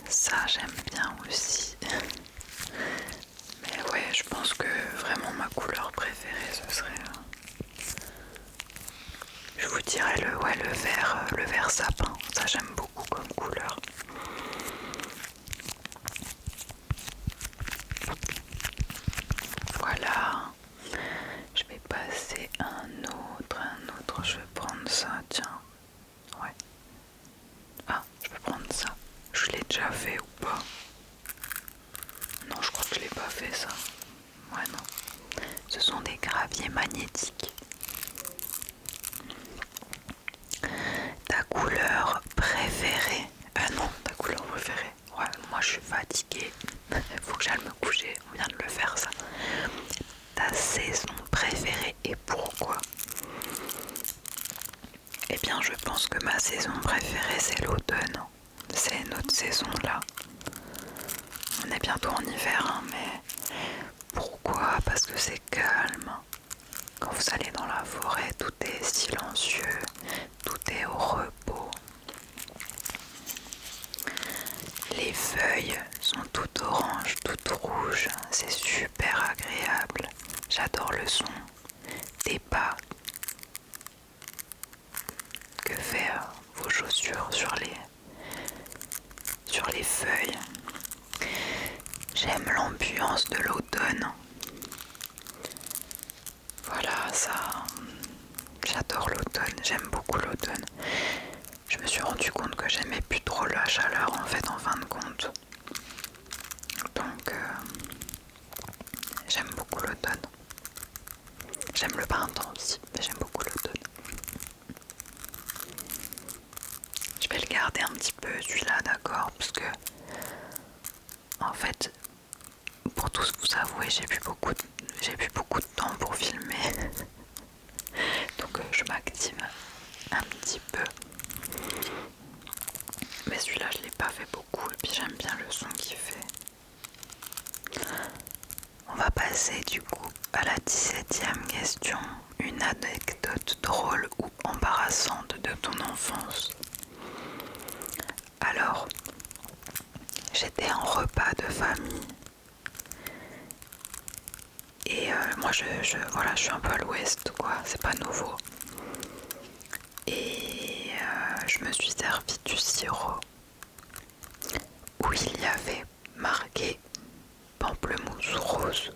Ça j'aime bien aussi. Mais ouais, je pense que vraiment ma couleur préférée ce serait, je vous dirais le vert sapin. Ça j'aime beaucoup comme couleur. Voilà. Je vais passer un autre. Je vais prendre ça, tiens. Ouais. Ah, je vais prendre ça. Je l'ai déjà fait ou pas? Non, je crois que je l'ai pas fait ça. Ouais, non. Ce sont des graviers magnétiques. Ta couleur préférée? Non, ta couleur préférée. Ouais, moi je suis fatiguée. Faut que j'aille me coucher. On vient de le faire ça. Ta saison préférée et pourquoi? Eh bien, je pense que ma saison préférée c'est l'automne. C'est notre saison là. On est bientôt en hiver, hein, mais pourquoi? Parce que c'est calme. Quand vous allez dans la forêt, tout est silencieux, tout est au repos. Les feuilles sont toutes oranges, toutes rouges, c'est super agréable. J'adore le son des pas que fait vos chaussures sur les feuilles. J'aime l'ambiance de l'automne. Voilà, ça, j'adore l'automne, j'aime beaucoup l'automne. Je me suis rendu compte que j'aimais plus trop la chaleur en fait, en fin de compte. Donc j'aime beaucoup l'automne. J'aime le printemps aussi, mais j'aime beaucoup l'automne. Je vais le garder un petit peu celui-là, d'accord, parce que en fait, pour tous vous avouer, j'ai plus beaucoup de temps pour filmer. Donc je m'active un petit peu. Mais celui-là je l'ai pas fait beaucoup et puis j'aime bien le son qu'il fait. On va passer du coup à la 17e question. Une anecdote drôle ou embarrassante de ton enfance. Alors, j'étais en repas de famille et moi voilà, je suis un peu à l'ouest quoi, c'est pas nouveau. Et je me suis servi du sirop où il y avait marqué pamplemousse rose.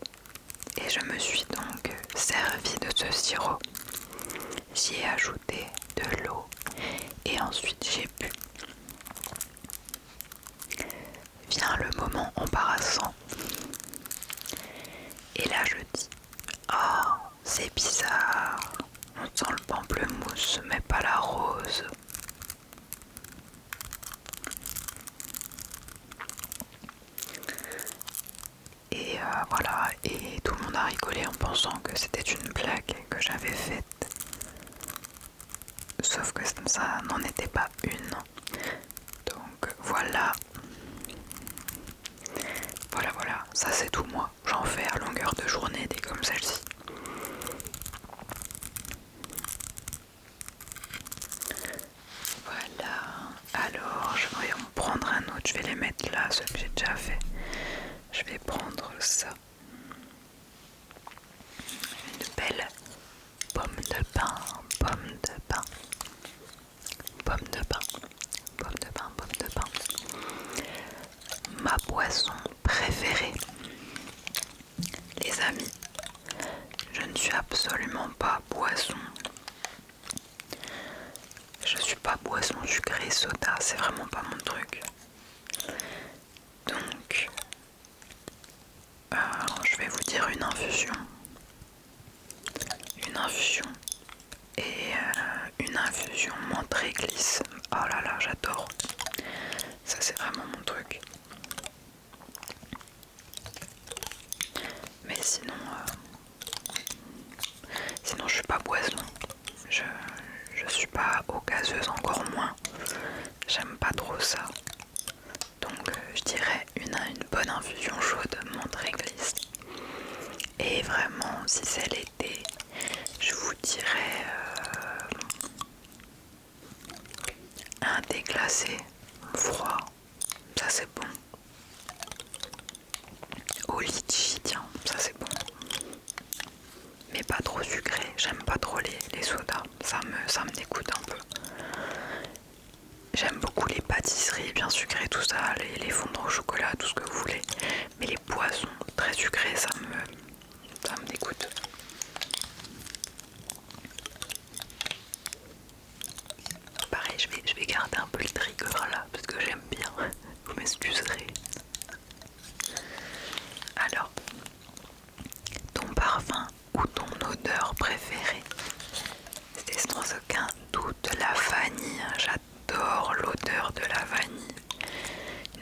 Et je me suis donc servi de ce sirop. J'y ai ajouté de l'eau et ensuite j'ai bu. Vient le moment embarrassant. Et là je dis, oh c'est bizarre, on sent le pamplemousse mais pas la rose. Et voilà, et tout le monde a rigolé en pensant que c'était une blague que j'avais faite. Sauf que ça n'en était pas une. Donc voilà. Voilà, ça c'est tout moi. J'en fais à longueur de journée des comme celle-ci. Voilà. Alors je vais en prendre un autre. Je vais les mettre là, ceux que j'ai déjà fait. Je vais prendre ça. Une belle pomme de pain, pomme de pain, pomme de pain, pomme de pain, pomme de pain. Ma boisson préférée. Les amis, je ne suis absolument pas boisson. Je suis pas boisson sucrée, soda, c'est vraiment pas mon truc. Donc, je vais vous dire une infusion. Une infusion. Et une infusion menthe réglisse. Oh là là, j'adore. Ça c'est vraiment mon truc. Mais sinon je suis pas boisson. Je suis pas eau gazeuse, encore moins. J'aime pas trop ça. Donc je dirais une bonne infusion chaude menthe réglisse. Et vraiment, si c'est l'été, je vous dirais un thé glacé froid. Ça c'est bon. Au litchi, tiens, ça c'est bon. Mais pas trop sucré, j'aime pas trop les sodas, ça me dégoûte un peu. J'aime beaucoup les pâtisseries bien sucrées, tout ça, les fondants au chocolat, tout ce que vous voulez. Mais les boissons très sucrées, ça me dégoûte. Pareil, je vais garder un peu le trigger là, parce que j'aime bien, vous m'excuserez. Alors, ton parfum ou ton odeur préférée? C'est sans aucun doute la vanille. J'adore l'odeur de la vanille.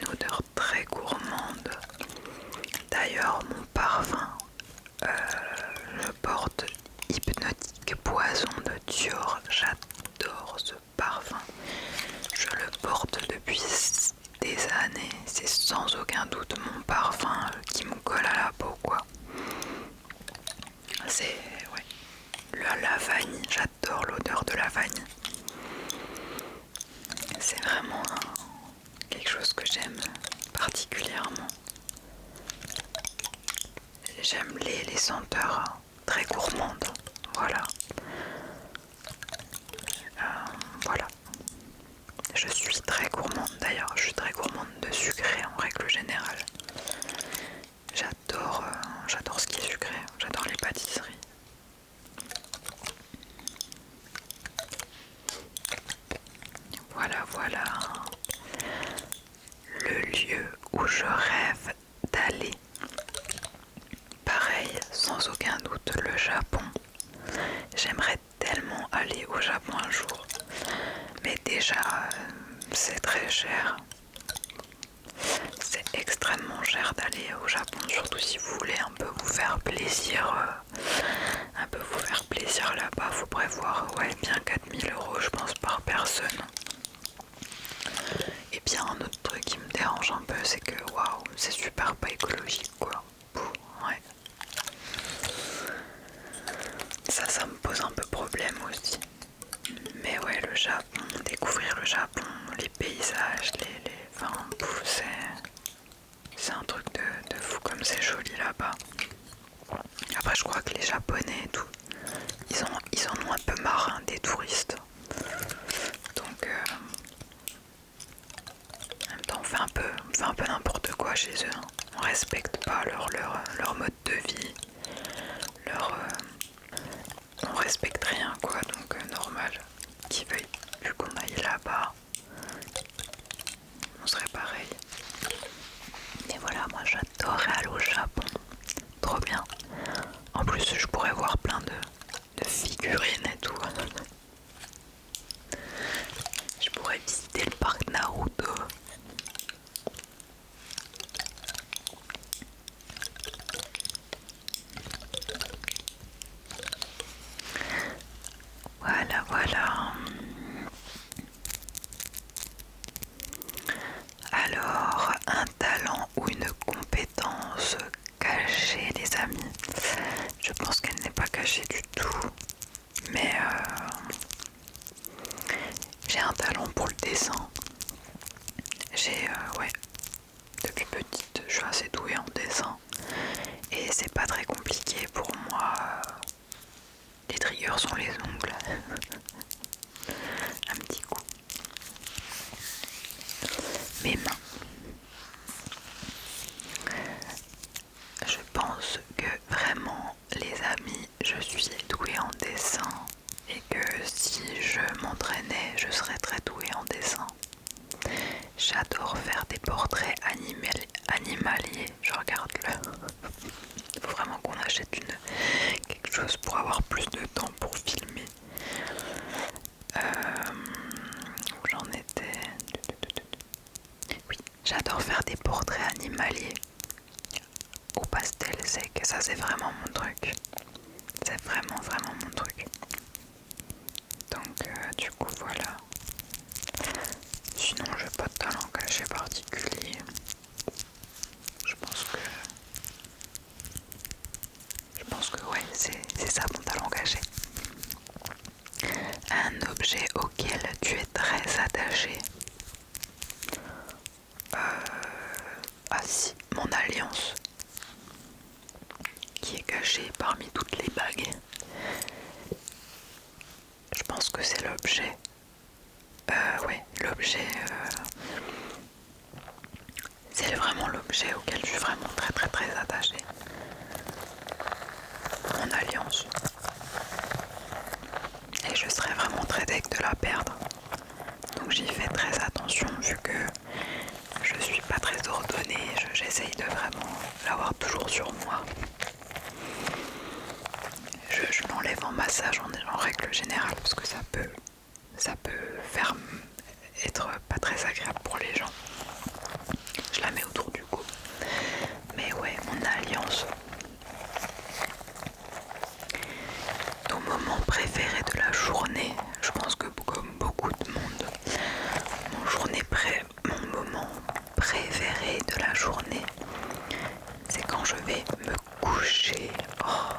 Une odeur très gourmande. D'ailleurs, mon parfum, je porte Hypnotique Poison de Dior. J'adore ce parfum. Je le porte depuis des années. C'est sans aucun doute mon parfum qui me colle à la peau, quoi. C'est la vanille, j'adore l'odeur de la vanille. C'est vraiment quelque chose que j'aime particulièrement. J'aime les senteurs très gourmandes, voilà. Voilà. Je suis très gourmande d'ailleurs, je suis très gourmande de sucré en règle générale. J'adore ce qui est sucré, j'adore les pâtisseries. Voilà le lieu où je rêve d'aller. Pareil, sans aucun doute, le Japon. J'aimerais tellement aller au Japon un jour. Mais déjà, c'est très cher. C'est extrêmement cher d'aller au Japon, surtout si vous voulez un peu vous faire plaisir. Là-bas, faut prévoir bien 4 000 € je pense par personne. Et bien un autre truc qui me dérange un peu, c'est que waouh, c'est super pas écologique quoi. Ouais. Ça me pose un peu problème aussi. Mais ouais, le Japon, découvrir le Japon, les paysages, enfin, c'est un truc de fou comme c'est joli là-bas. Après, je crois que les Japonais et tout, ils en ont un peu marre hein, des touristes. Donc, en même temps, on fait un peu n'importe quoi chez eux. Hein. On respecte pas leur mode de vie, on respecte rien quoi. Donc, normal qu'ils veuillent plus qu'on aille là-bas. On serait pareil. Et voilà, moi j'adorerais aller au Japon. Trop bien. En plus, je pourrais voir plein de figurines et tout. Je pourrais visiter le parc Naruto. Voilà, voilà. Alors, un talent ou une compétence cachée, les amis. Je pense qu'elle n'est pas cachée du tout. Mais j'ai un talent pour le dessin. Depuis petite, je suis assez douée en dessin. Et c'est pas très compliqué pour moi. Les triggers sont les ongles. Un petit coup. Mes mains. Je pense que vraiment, les amis, je suis douée en dessin. Et que si je m'entraînais, je serais très douée en dessin. J'adore faire des portraits animaliers. Je regarde il faut vraiment qu'on achète quelque chose pour avoir plus de temps pour filmer. Où j'en étais. Oui, j'adore faire des portraits animaliers au pastel sec. Ça, c'est vraiment mon truc. C'est vraiment mon truc. Donc, du coup, voilà. Sinon, j'ai pas de talent caché particulier. Je pense que ouais, c'est ça mon talent caché. Un objet auquel tu es très attaché. Ah si, mon alliance. Qui est cachée parmi toutes les bagues. Je pense que c'est l'objet. L'objet. C'est vraiment l'objet auquel je suis vraiment très attachée. Mon alliance. Et je serais vraiment très deg de la perdre. Donc j'y fais très attention vu que je suis pas très ordonnée. J'essaye de vraiment l'avoir toujours sur moi. Je l'enlève en massage en règle générale parce que ça peut faire être pas très agréable pour les gens. Je la mets autour du cou. Mais ouais, mon alliance. Ton moment préféré de la journée, je pense que comme beaucoup de monde, mon moment préféré de la journée, c'est quand je vais me coucher. Oh.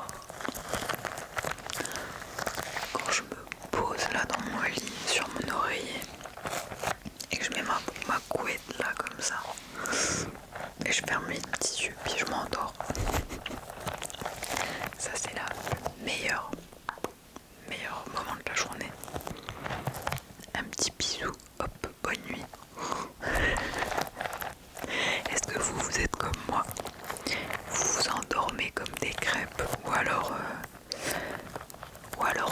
Quand je me pose là dans mon lit, sur mon oreiller, et que je mets ma couette là comme ça, et je ferme les petits yeux, puis je m'endors. Ça c'est le meilleur moment de la journée. Un petit bisou, hop, bonne nuit. Est-ce que vous êtes comme moi? Vous vous endormez comme des crêpes ou alors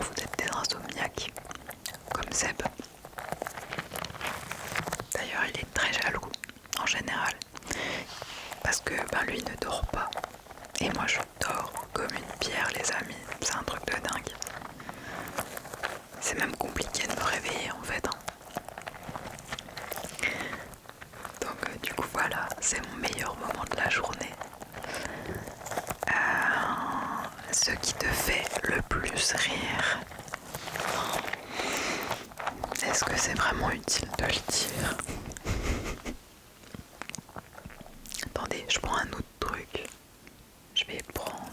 vous êtes des insomniaques comme Seb. D'ailleurs il est très jaloux en général parce que lui ne dort pas et moi je dors comme une pierre les amis, c'est un truc de dingue. C'est même compliqué de me réveiller en fait. c'est mon meilleur moment de la journée. Ce qui te fait le plus rire. Est-ce que c'est vraiment utile de le dire? Attendez, je prends un autre truc. Je vais prendre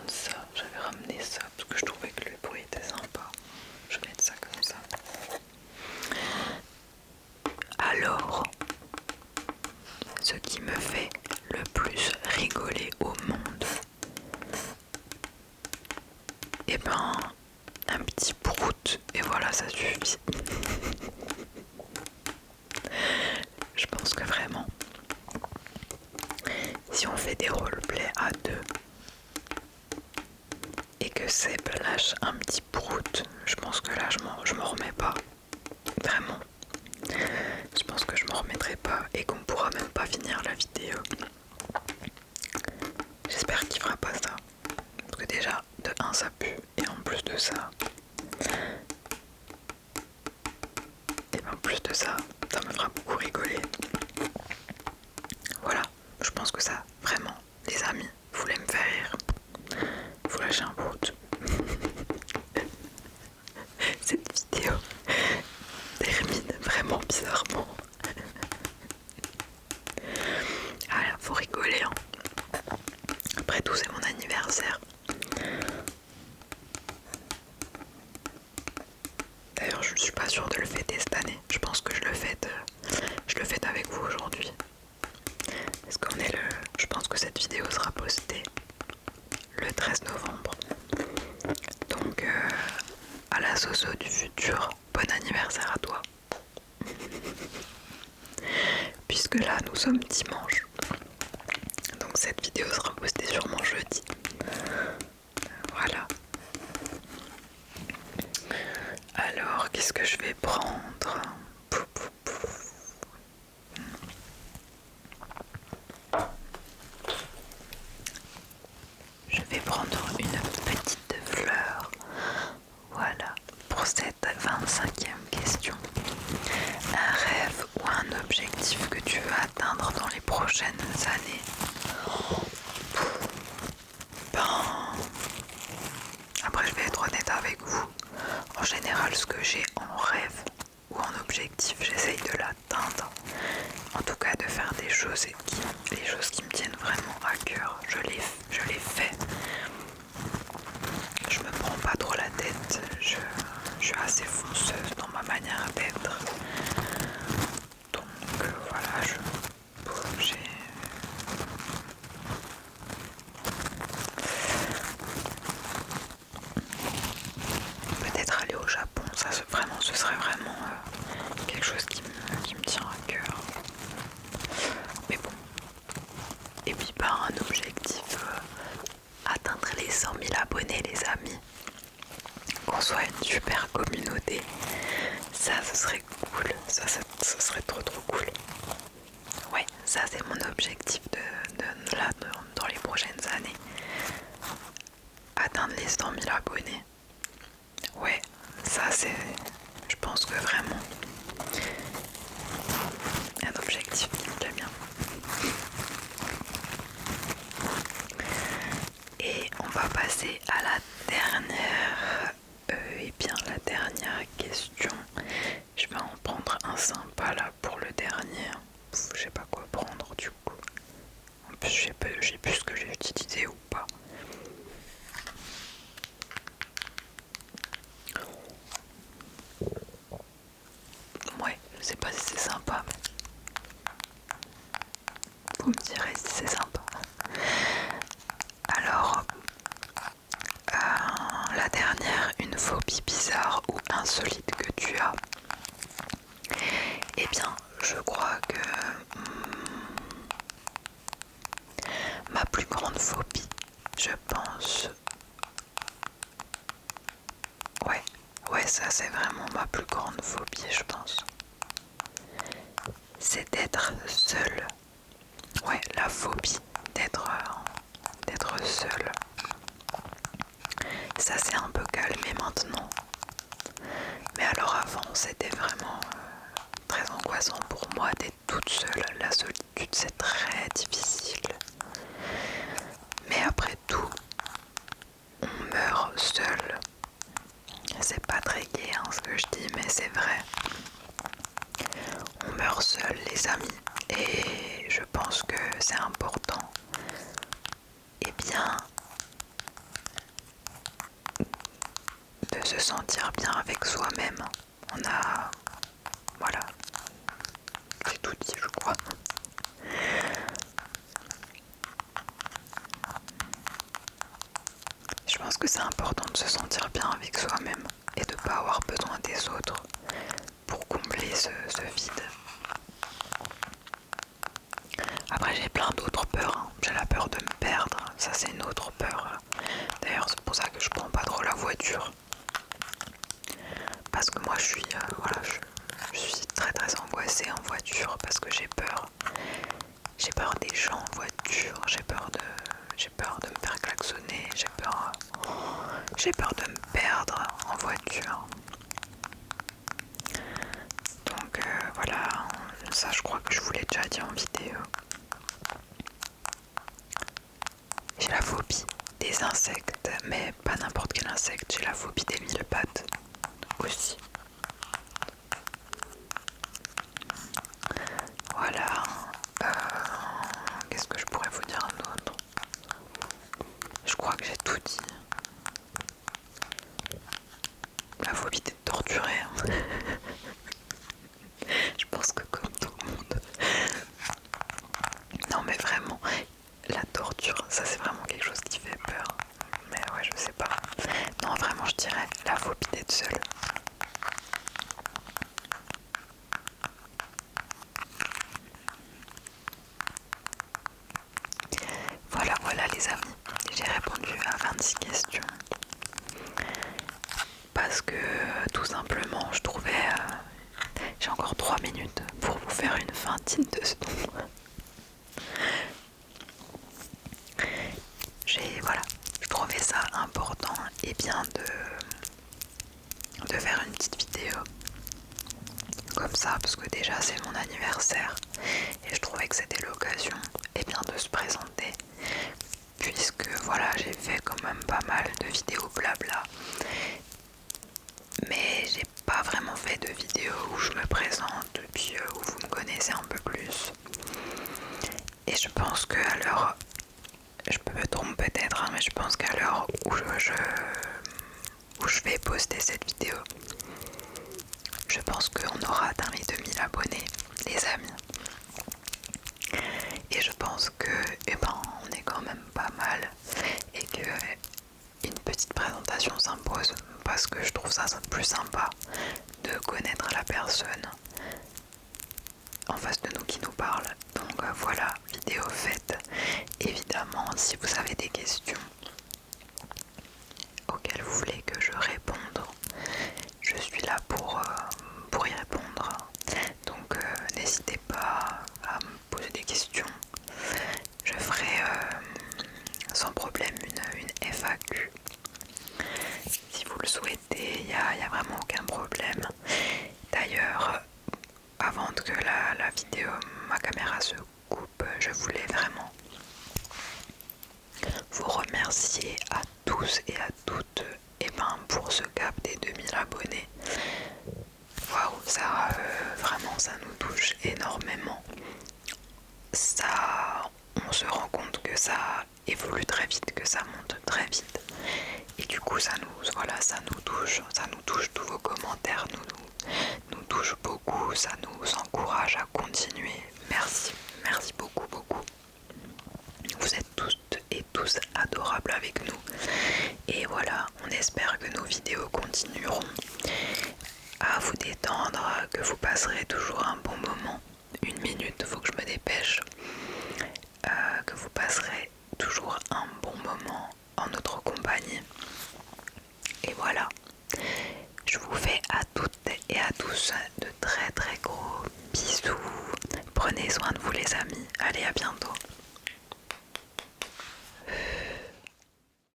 ça. J'avais ramené ça parce que je trouvais que le bruit était sympa. Je vais mettre ça comme ça. Alors, ce qui me fait le plus rigoler au monde, et ben, un petit prout, et voilà, ça suffit. Je pense que vraiment, si on fait des roleplays à deux et que Seb lâche un petit prout, je pense que là je m'en remets pas. Vraiment. Je pense que je m'en remettrai pas et qu'on pourra même pas finir la vidéo. J'espère qu'il fera pas ça. Parce que déjà, de 1 ça pue et en plus de ça, ça me fera beaucoup rigoler. Voilà, je pense que ça, vraiment, les amis, vous voulez me faire rire, vous lâchez un prout. Cette vidéo termine vraiment bizarrement. Alors, faut rigoler, hein. Après tout, c'est mon anniversaire. D'ailleurs, je ne suis pas sûre de le fêter cette année. Je pense que je le fête avec vous aujourd'hui. Parce qu'on est je pense que cette vidéo sera postée le 13 novembre. Donc, à la Soso du futur, bon anniversaire à toi. Puisque là, nous sommes dimanche. Donc, cette vidéo sera postée sûrement jeudi. Voilà. Alors, qu'est-ce que je vais prendre? Je vais prendre une petite fleur. Voilà, pour cette 25e question. Un rêve ou un objectif que tu veux atteindre dans les prochaines années? Après, je vais être honnête avec vous. En général, ce que j'ai en rêve ou en objectif, j'essaye de l'atteindre. En tout cas, de faire des choses les choses qui me tiennent vraiment à cœur. Je les fais. Je me prends pas trop la tête. Je suis assez fonceuse dans ma manière d'être. Donc voilà, j'ai... Peut-être aller au Japon, ça ce serait vraiment quelque chose qui me tient à cœur. Mais bon. Et puis par un objectif, atteindre les 100 000 abonnés les amis. Qu'on soit une super communauté. Ça ce serait cool. Ça serait trop cool. Ouais, ça c'est mon objectif dans les prochaines années. Atteindre les 100 000 abonnés. Ouais, ça c'est... Je pense que vraiment... un objectif qui me plaît bien. Et on va passer à la dernière... la dernière question. Je vais en prendre un sympa là pour le dernier. Je sais pas quoi prendre du coup. En plus je sais plus ce que j'ai utilisé ou pas. Ouais, je sais pas si c'est sympa. Vous me direz si c'est sympa. Alors, la dernière, une phobie bizarre ou insolite que tu as. Eh bien, je crois que ma plus grande phobie, je pense... Ouais, ça c'est vraiment ma plus grande phobie, je pense. C'est d'être seule. Ouais, la phobie d'être seule. Ça s'est un peu calmé maintenant. Mais alors avant, c'était vraiment très angoissant pour moi d'être solitude c'est très difficile. Mais après tout, on meurt seul. C'est pas très gai hein, ce que je dis, mais c'est vrai. On meurt seul les amis. Et je pense que c'est important, eh bien, de se sentir bien avec soi-même. On a... Voilà. J'ai tout dit, je crois. Je pense que c'est important de se sentir bien avec soi-même et de ne pas avoir besoin des autres pour combler ce vide. Après j'ai plein d'autres peurs, hein. J'ai la peur de me perdre, ça c'est une autre peur. D'ailleurs c'est pour ça que je prends pas trop la voiture. Parce que moi je suis, voilà, je suis très très angoissée en voiture parce que j'ai peur. J'ai peur des gens en voiture, j'ai peur de me faire klaxonner, j'ai peur de me perdre en voiture. Donc voilà, ça je crois que je vous l'ai déjà dit en vidéo. J'ai la phobie des insectes, mais pas n'importe quel insecte, j'ai la phobie des mille-pattes aussi. Voilà, qu'est-ce que je pourrais vous dire d'autre? Je crois que j'ai tout dit. La phobie d'être torturé. Je pense que comme tout le monde. Non mais vraiment, la torture, ça c'est vraiment quelque chose qui fait peur. Mais ouais, je sais pas. Non, vraiment, je dirais la phobie d'être seule. Voilà, voilà les amis. J'ai répondu à 26 questions. Parce que tout simplement, je trouvais... j'ai encore 3 minutes pour vous faire une vingtaine de secondes. Voilà, je trouvais ça important et bien de faire une petite vidéo comme ça parce que déjà c'est mon anniversaire et je trouvais que c'était l'occasion et bien de se présenter puisque voilà j'ai fait quand même pas mal de vidéos blabla mais j'ai pas vraiment fait de vidéo où je me présente puis où vous me connaissez un peu plus et je pense que à l'heure, je peux me tromper peut-être hein, mais je pense qu'à l'heure où je vais poster cette vidéo, je pense qu'on aura atteint les 2000 abonnés, les amis. Et je pense que, eh ben, on est quand même pas mal et que une petite présentation s'impose parce que je trouve ça plus sympa de connaître la personne en face de nous qui nous parle. Donc voilà, vidéo faite. Évidemment, si vous avez des questions auxquelles vous voulez que je réponde, je suis là pour y répondre. Donc n'hésitez pas à me poser des questions. Je ferai sans problème une FAQ. Si vous le souhaitez, il n'y a vraiment aucun problème. D'ailleurs, avant que la vidéo, ma caméra se coupe, je voulais vraiment vous remercier à tous et à toutes pour ce cap des 2000 abonnés. Waouh, ça vraiment ça nous touche énormément. Ça, on se rend compte que ça évolue très vite, que ça monte très vite. Et du coup ça nous touche, tous vos commentaires nous touchent beaucoup, ça nous encourage à continuer. Merci, merci beaucoup, beaucoup. Vous êtes toutes et tous adorables avec nous. Et voilà, on espère que nos vidéos continueront à vous détendre, que vous passerez toujours un bon moment. 1 minute, faut que je me dépêche. Que vous passerez toujours un